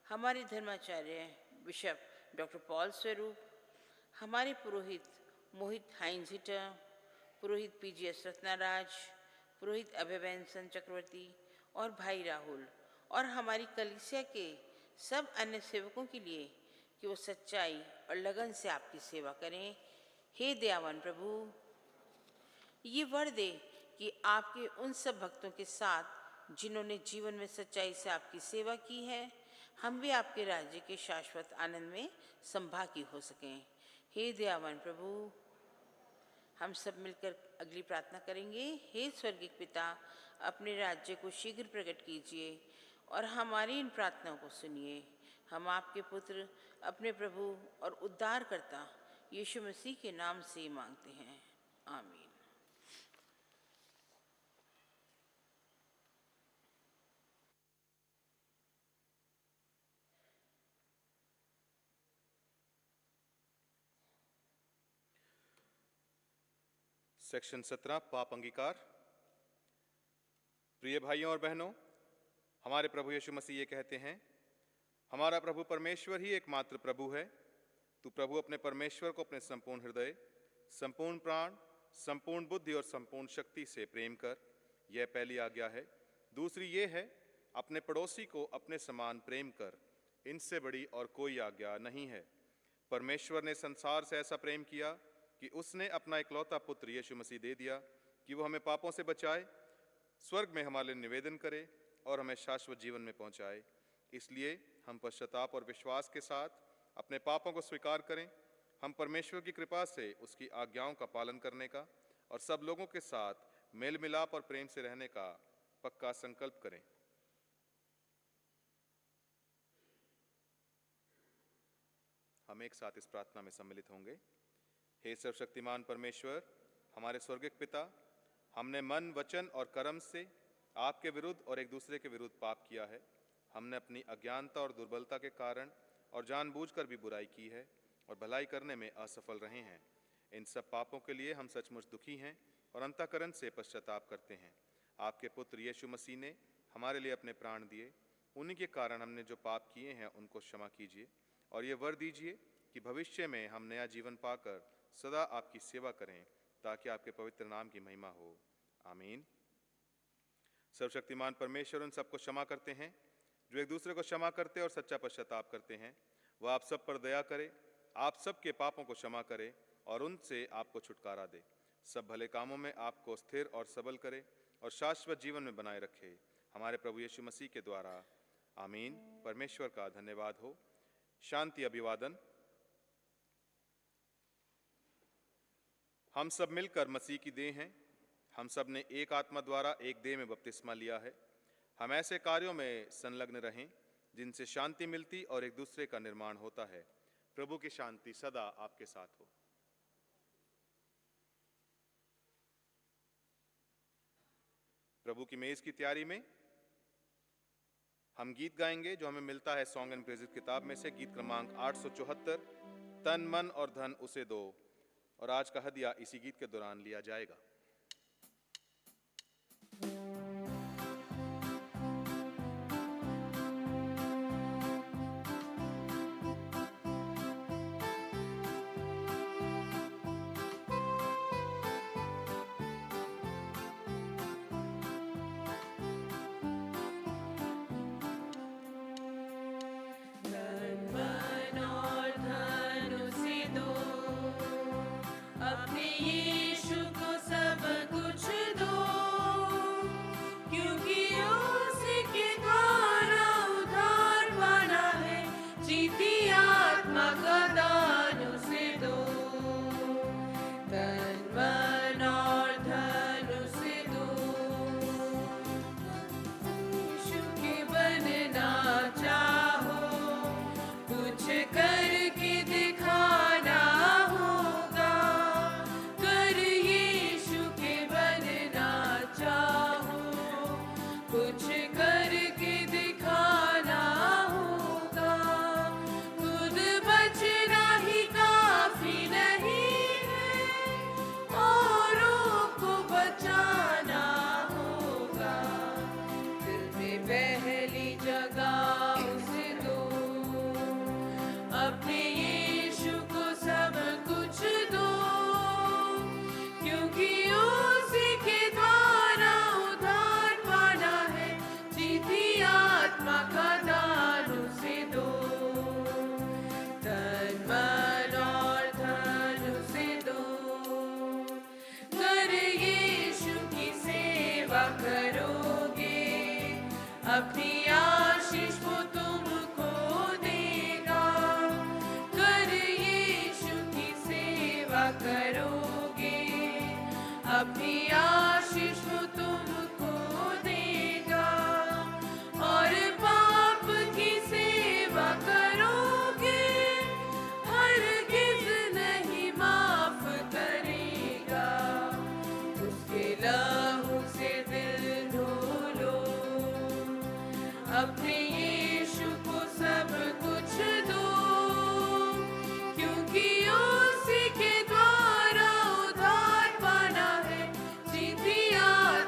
Speaker 6: हमारे धर्माचार्य बिशप डॉक्टर पॉल स्वरूप, हमारे पुरोहित मोहित हाइंजिटर, पुरोहित पीजीएस रत्नाराज, पुरोहित अभयबेंसन चक्रवर्ती और भाई राहुल और हमारी कलीसिया के सब अन्य सेवकों के लिए कि वो सच्चाई और लगन से आपकी सेवा करें। हे दयावान प्रभु, ये वर दे कि आपके उन सब भक्तों के साथ जिन्होंने जीवन में सच्चाई से आपकी सेवा की है, हम भी आपके राज्य के शाश्वत आनंद में संभागी हो सकें। हे दयावान प्रभु, हम सब मिलकर अगली प्रार्थना करेंगे। हे स्वर्गीय पिता, अपने राज्य को शीघ्र प्रकट कीजिए और हमारी इन प्रार्थनाओं को सुनिए। हम आपके पुत्र, अपने प्रभु और उद्धारकर्ता यीशु मसीह के नाम से मांगते हैं, आमीन।
Speaker 4: सेक्शन 17 पाप अंगीकार। प्रिय भाइयों और बहनों, हमारे प्रभु यीशु मसीह ये कहते हैं, हमारा प्रभु परमेश्वर ही एकमात्र प्रभु है। तू प्रभु अपने परमेश्वर को अपने संपूर्ण हृदय, संपूर्ण प्राण, संपूर्ण बुद्धि और संपूर्ण शक्ति से प्रेम कर, यह पहली आज्ञा है। दूसरी ये है, अपने पड़ोसी को अपने समान प्रेम कर। इनसे बड़ी और कोई आज्ञा नहीं है। परमेश्वर ने संसार से ऐसा प्रेम किया कि उसने अपना इकलौता पुत्र यीशु मसीह दे दिया कि वो हमें पापों से बचाए, स्वर्ग में हमारे लिए निवेदन करे और हमें शाश्वत जीवन में पहुंचाए। इसलिए हम पश्चाताप और विश्वास के साथ अपने पापों को स्वीकार करें। हम परमेश्वर की कृपा से उसकी आज्ञाओं का पालन करने का और सब लोगों के साथ मेल मिलाप और प्रेम से रहने का पक्का संकल्प करें। हम एक साथ इस प्रार्थना में सम्मिलित होंगे। हे सर्वशक्तिमान परमेश्वर, हमारे स्वर्गिक पिता, हमने मन, वचन और कर्म से आपके विरुद्ध और एक दूसरे के विरुद्ध पाप किया है। हमने अपनी अज्ञानता और दुर्बलता के कारण और जानबूझकर भी बुराई की है और भलाई करने में असफल रहे हैं। इन सब पापों के लिए हम सचमुच दुखी हैं और अंतःकरण से पश्चाताप करते हैं। आपके पुत्र यीशु मसीह ने हमारे लिए अपने प्राण दिए। उन्हीं के कारण हमने जो पाप किए हैं उनको क्षमा कीजिए और ये वर दीजिए कि भविष्य में हम नया जीवन पाकर सदा आपकी सेवा करें, ताकि आपके पवित्र नाम की महिमा हो। आमीन। सर्वशक्तिमान परमेश्वर उन सबको क्षमा करते हैं जो एक दूसरे को क्षमा करते और सच्चा पश्चाताप करते हैं। वह आप सब पर दया करे, आप सब के पापों को क्षमा करे और उनसे आपको छुटकारा दे। सब भले कामों में आपको स्थिर और सबल करे और शाश्वत जीवन में बनाए रखे, हमारे प्रभु यीशु मसीह के द्वारा। आमीन। परमेश्वर का धन्यवाद हो। शांति अभिवादन। हम सब मिलकर मसीह की देह हैं। हम सब ने एक आत्मा द्वारा एक देह में बपतिस्मा लिया है। हम ऐसे कार्यों में संलग्न रहें जिनसे शांति मिलती और एक दूसरे का निर्माण होता है। प्रभु की शांति सदा आपके साथ हो। प्रभु की मेज की तैयारी में हम गीत गाएंगे जो हमें मिलता है सॉन्ग एंड प्रेजेस किताब में से, गीत क्रमांक 874, तन मन और धन उसे दो। और आज का हदिया इसी गीत के दौरान लिया जाएगा।
Speaker 7: अपनी आशीष वो तुमको देगा। कर यीशु की सेवा करोगे, अपनी आशीष वो तुमको देगा। और पाप की सेवा करोगे, हरगिज़ नहीं माफ करेगा। उसके लहू से दिल धो लो, अपने यीशु को सब कुछ दो, क्योंकि उसी के द्वारा उद्धार पाना है। जीती आत्मा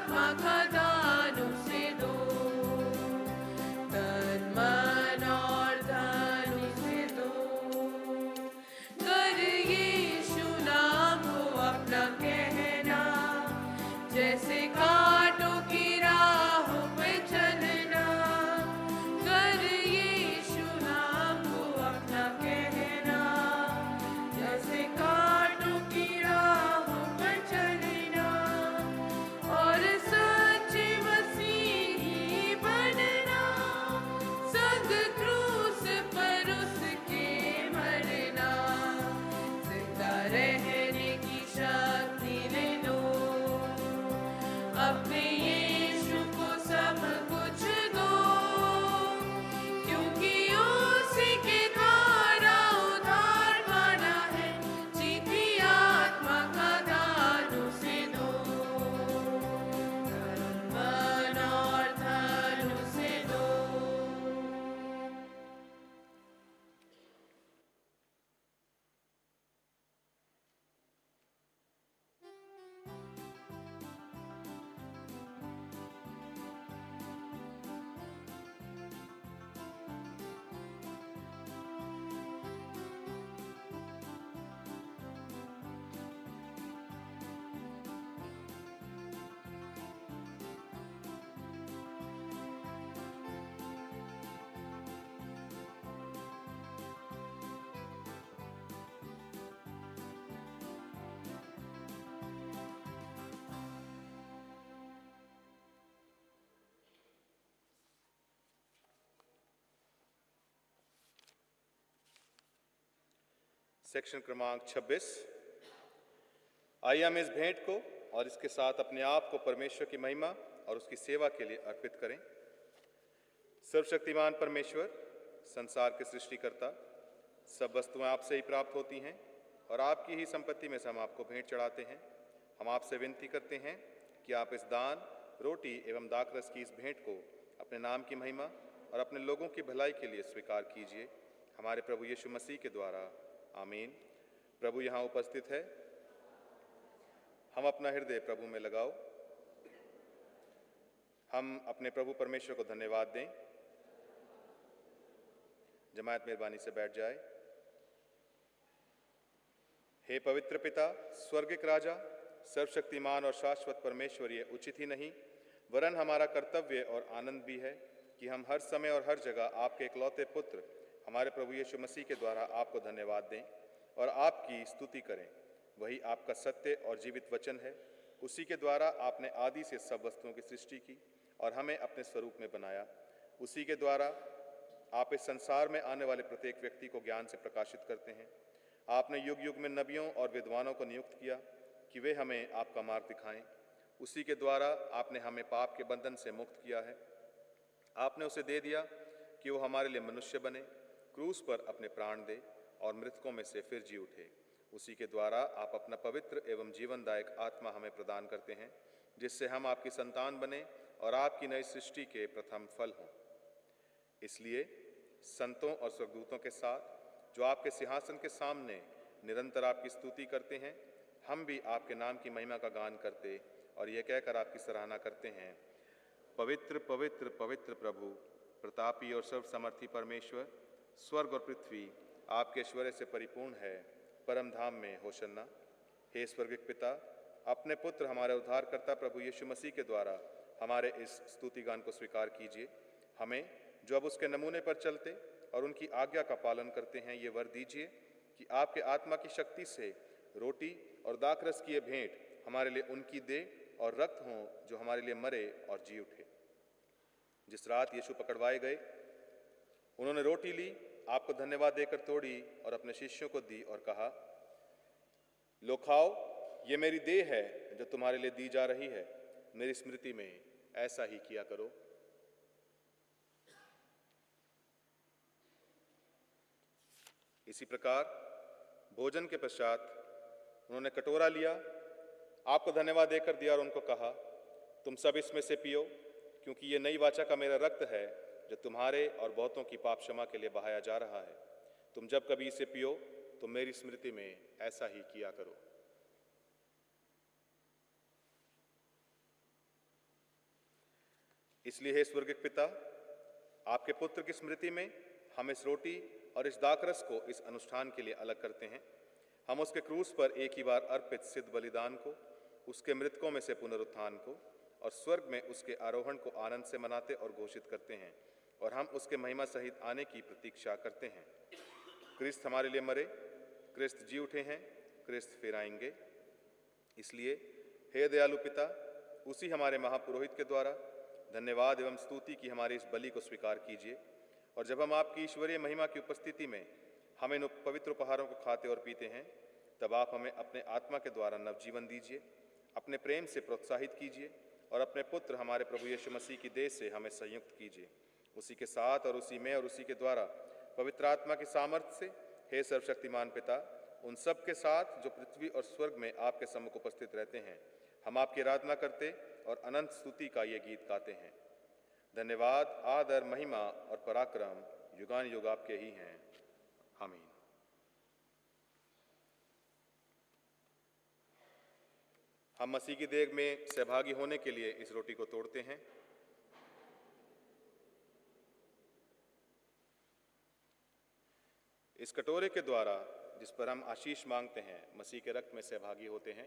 Speaker 4: सेक्शन क्रमांक 26। आइए हम इस भेंट को और इसके साथ अपने आप को परमेश्वर की महिमा और उसकी सेवा के लिए अर्पित करें। सर्वशक्तिमान परमेश्वर, संसार के सृष्टिकर्ता, सब वस्तुएं आपसे ही प्राप्त होती हैं और आपकी ही संपत्ति में से हम आपको भेंट चढ़ाते हैं। हम आपसे विनती करते हैं कि आप इस दान, रोटी एवं दाखरस की इस भेंट को अपने नाम की महिमा और अपने लोगों की भलाई के लिए स्वीकार कीजिए, हमारे प्रभु यीशु मसीह के द्वारा। आमीन। प्रभु यहाँ उपस्थित है। हम अपना हृदय प्रभु में लगाओ। हम अपने प्रभु परमेश्वर को धन्यवाद दें। जमात मेहरबानी से बैठ जाए। हे पवित्र पिता, स्वर्गिक राजा, सर्वशक्तिमान और शाश्वत परमेश्वर, ये उचित ही नहीं वरन हमारा कर्तव्य और आनंद भी है कि हम हर समय और हर जगह आपके इकलौते पुत्र हमारे प्रभु यीशु मसीह के द्वारा आपको धन्यवाद दें और आपकी स्तुति करें। वही आपका सत्य और जीवित वचन है। उसी के द्वारा आपने आदि से सब वस्तुओं की सृष्टि की और हमें अपने स्वरूप में बनाया। उसी के द्वारा आप इस संसार में आने वाले प्रत्येक व्यक्ति को ज्ञान से प्रकाशित करते हैं। आपने युग युग में नबियों और विद्वानों को नियुक्त किया कि वे हमें आपका मार्ग दिखाएं। उसी के द्वारा आपने हमें पाप के बंधन से मुक्त किया है। आपने उसे दे दिया कि वो हमारे लिए मनुष्य बने, क्रूस पर अपने प्राण दे और मृतकों में से फिर जी उठे। उसी के द्वारा आप अपना पवित्र एवं जीवनदायक आत्मा हमें प्रदान करते हैं, जिससे हम आपकी संतान बने और आपकी नई सृष्टि के प्रथम फल हों। इसलिए संतों और स्वर्गदूतों के साथ जो आपके सिंहासन के सामने निरंतर आपकी स्तुति करते हैं, हम भी आपके नाम की महिमा का गान करते और यह कहकर आपकी सराहना करते हैं, पवित्र पवित्र पवित्र प्रभु, प्रतापी और सर्वसमर्थी परमेश्वर, स्वर्ग और पृथ्वी आपके ऐश्वर्य से परिपूर्ण है। परम धाम में होशन्ना। हे स्वर्गिक पिता, अपने पुत्र हमारे उद्धारकर्ता प्रभु यीशु मसीह के द्वारा हमारे इस स्तुति गान को स्वीकार कीजिए। हमें जो अब उसके नमूने पर चलते और उनकी आज्ञा का पालन करते हैं, ये वर दीजिए कि आपके आत्मा की शक्ति से रोटी और दाखरस की ये भेंट हमारे लिए उनकी देह और रक्त हों जो हमारे लिए मरे और जी उठे। जिस रात यीशु पकड़वाए गए, उन्होंने रोटी ली, आपको धन्यवाद देकर तोड़ी और अपने शिष्यों को दी और कहा, लो खाओ, ये मेरी देह है जो तुम्हारे लिए दी जा रही है। मेरी स्मृति में ऐसा ही किया करो। इसी प्रकार भोजन के पश्चात उन्होंने कटोरा लिया, आपको धन्यवाद देकर दिया और उनको कहा, तुम सब इसमें से पियो, क्योंकि ये नई वाचा का मेरा रक्त है जो तुम्हारे और बहुतों की पाप क्षमा के लिए बहाया जा रहा है। तुम जब कभी इसे पियो तो मेरी स्मृति में ऐसा ही किया करो। इसलिए हे स्वर्गिक पिता, आपके पुत्र की स्मृति में हम इस रोटी और इस दाखरस को इस अनुष्ठान के लिए अलग करते हैं। हम उसके क्रूस पर एक ही बार अर्पित सिद्ध बलिदान को, उसके मृतकों में से पुनरुत्थान को और स्वर्ग में उसके आरोहण को आनंद से मनाते और घोषित करते हैं, और हम उसके महिमा सहित आने की प्रतीक्षा करते हैं। क्रिस्त हमारे लिए मरे, क्रिस्त जी उठे हैं, क्रिस्त फिर आएंगे। इसलिए हे दयालु पिता, उसी हमारे महापुरोहित के द्वारा धन्यवाद एवं स्तुति की हमारी इस बलि को स्वीकार कीजिए, और जब हम आपकी ईश्वरीय महिमा की उपस्थिति में हम इन पवित्र उपहारों को खाते और पीते हैं, तब आप हमें अपने आत्मा के द्वारा नवजीवन दीजिए, अपने प्रेम से प्रोत्साहित कीजिए और अपने पुत्र हमारे प्रभु यीशु मसीह की देह से हमें संयुक्त कीजिए। उसी के साथ और उसी में और उसी के द्वारा पवित्र आत्मा की सामर्थ्य से, हे सर्वशक्तिमान पिता, उन सब के साथ जो पृथ्वी और स्वर्ग में आपके सम्मुख उपस्थित रहते हैं, हम आपकी आराधना करते और अनंत स्तुति का ये गीत गाते हैं। धन्यवाद, आदर, महिमा और पराक्रम युगान युग आपके ही हैं। आमीन। हम मसीह की देह में सहभागी होने के लिए इस रोटी को तोड़ते हैं। इस कटोरे के द्वारा जिस पर हम आशीष मांगते हैं, मसीह के रक्त में सहभागी होते हैं।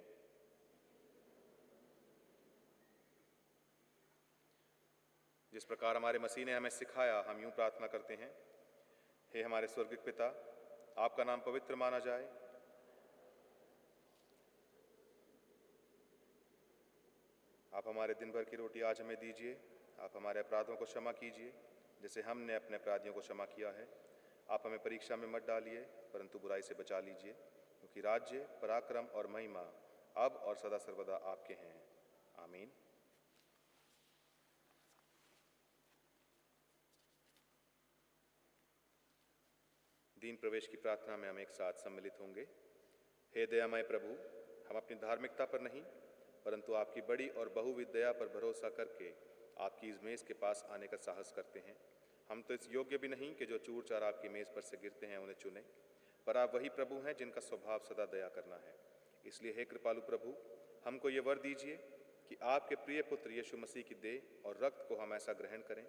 Speaker 4: जिस प्रकार हमारे मसीह ने हमें सिखाया, हम यूं प्रार्थना करते हैं, हे हमारे स्वर्गिक पिता, आपका नाम पवित्र माना जाए, आप हमारे दिन भर की रोटी आज हमें दीजिए। आप हमारे अपराधों को क्षमा कीजिए जैसे हमने अपने अपराधियों को क्षमा किया है। आप हमें परीक्षा में मत डालिए, परंतु बुराई से बचा लीजिए, क्योंकि राज्य, पराक्रम और महिमा अब और सदा सर्वदा आपके हैं। आमीन। दीन प्रवेश की प्रार्थना में हम एक साथ सम्मिलित होंगे। हे दयामय प्रभु, हम अपनी धार्मिकता पर नहीं परंतु आपकी बड़ी और बहुविध दया पर भरोसा करके आपकी इस मेज़ के पास आने का साहस करते हैं। हम तो इस योग्य भी नहीं कि जो चूर चार आपकी मेज़ पर से गिरते हैं उन्हें चुने, पर आप वही प्रभु हैं जिनका स्वभाव सदा दया करना है। इसलिए हे कृपालु प्रभु, हमको ये वर दीजिए कि आपके प्रिय पुत्र यीशु मसीह की देह और रक्त को हम ऐसा ग्रहण करें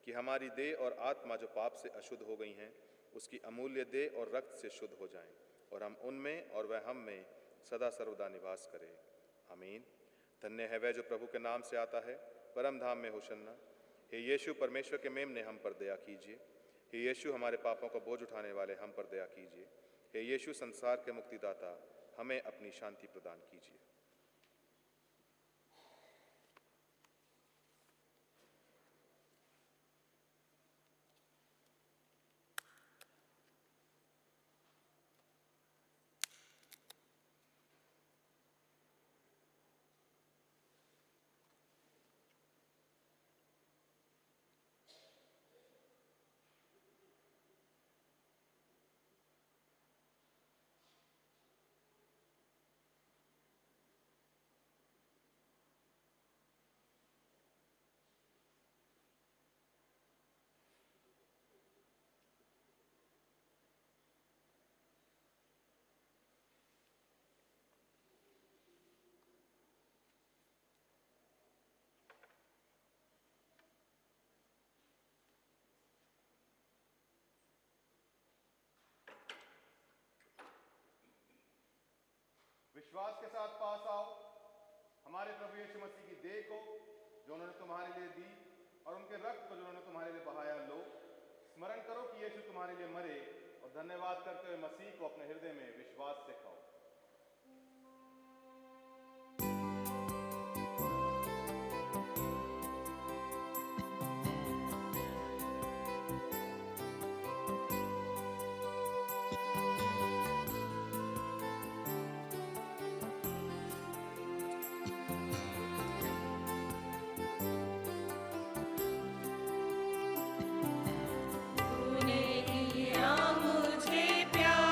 Speaker 4: कि हमारी देह और आत्मा जो पाप से अशुद्ध हो गई हैं उसकी अमूल्य देह और रक्त से शुद्ध हो जाएं और हम उनमें और वह हम में सदा सर्वदा निवास करें। आमीन। धन्य है वह जो प्रभु के नाम से आता है, परम धाम में होशन्ना। हे यीशु परमेश्वर के मेमने, हम पर दया कीजिए। हे यीशु हमारे पापों का बोझ उठाने वाले, हम पर दया कीजिए। हे यीशु संसार के मुक्तिदाता, हमें अपनी शांति प्रदान कीजिए। विश्वास के साथ पास आओ हमारे प्रभु यीशु मसीह की देह को जो उन्होंने तुम्हारे लिए दी और उनके रक्त को जो उन्होंने तुम्हारे लिए बहाया। लो, स्मरण करो कि यीशु तुम्हारे लिए मरे और धन्यवाद करते हुए मसीह को अपने हृदय में विश्वास से खाओ।
Speaker 7: तूने किया मुझे प्यार,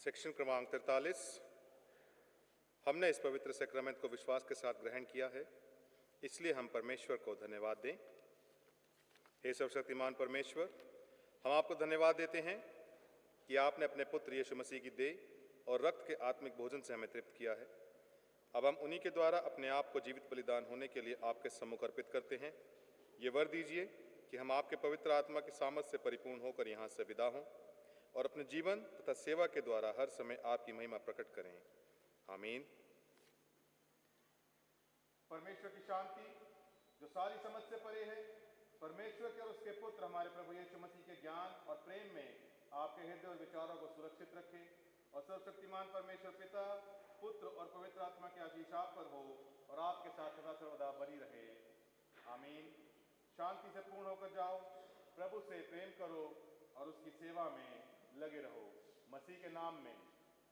Speaker 4: सेक्शन क्रमांक 43। हमने इस पवित्र सैक्रामेंट को विश्वास के साथ ग्रहण किया है, इसलिए हम परमेश्वर को धन्यवाद दें। हे सर्वशक्तिमान परमेश्वर, हम आपको धन्यवाद देते हैं कि आपने अपने पुत्र यीशु मसीह की देह और रक्त के आत्मिक भोजन से हमें तृप्त किया है। अब हम उन्हीं के द्वारा अपने आप को जीवित बलिदान होने के लिए आपके सम्मुख अर्पित करते हैं। ये वर दीजिए कि हम आपके पवित्र आत्मा की सामर्थ से परिपूर्ण होकर यहाँ से विदा हों और अपने जीवन तथा सेवा के द्वारा हर समय आपकी महिमा प्रकट करें। आमीन। परमेश्वर की शांति जो सारी समझ से परे है, परमेश्वर के और उसके पुत्र हमारे प्रभु यीशु मसीह के ज्ञान और प्रेम में आपके हृदय और विचारों को सुरक्षित रखे और सर्वशक्तिमान परमेश्वर पिता, पुत्र और पवित्र आत्मा की आशीष आप पर हो और आपके साथ सदा सर्वदा बनी रहे। आमीन। शांति से पूर्ण होकर जाओ, प्रभु से प्रेम करो और उसकी सेवा में लगे रहो। मसीह के नाम में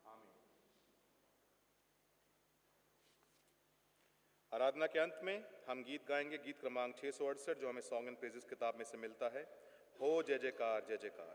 Speaker 4: आमीन। आराधना के अंत में हम गीत गाएंगे, गीत क्रमांक 668, जो हमें सॉन्ग एंड प्रेजेस किताब में से मिलता है। हो जय जयकार, जय जयकार।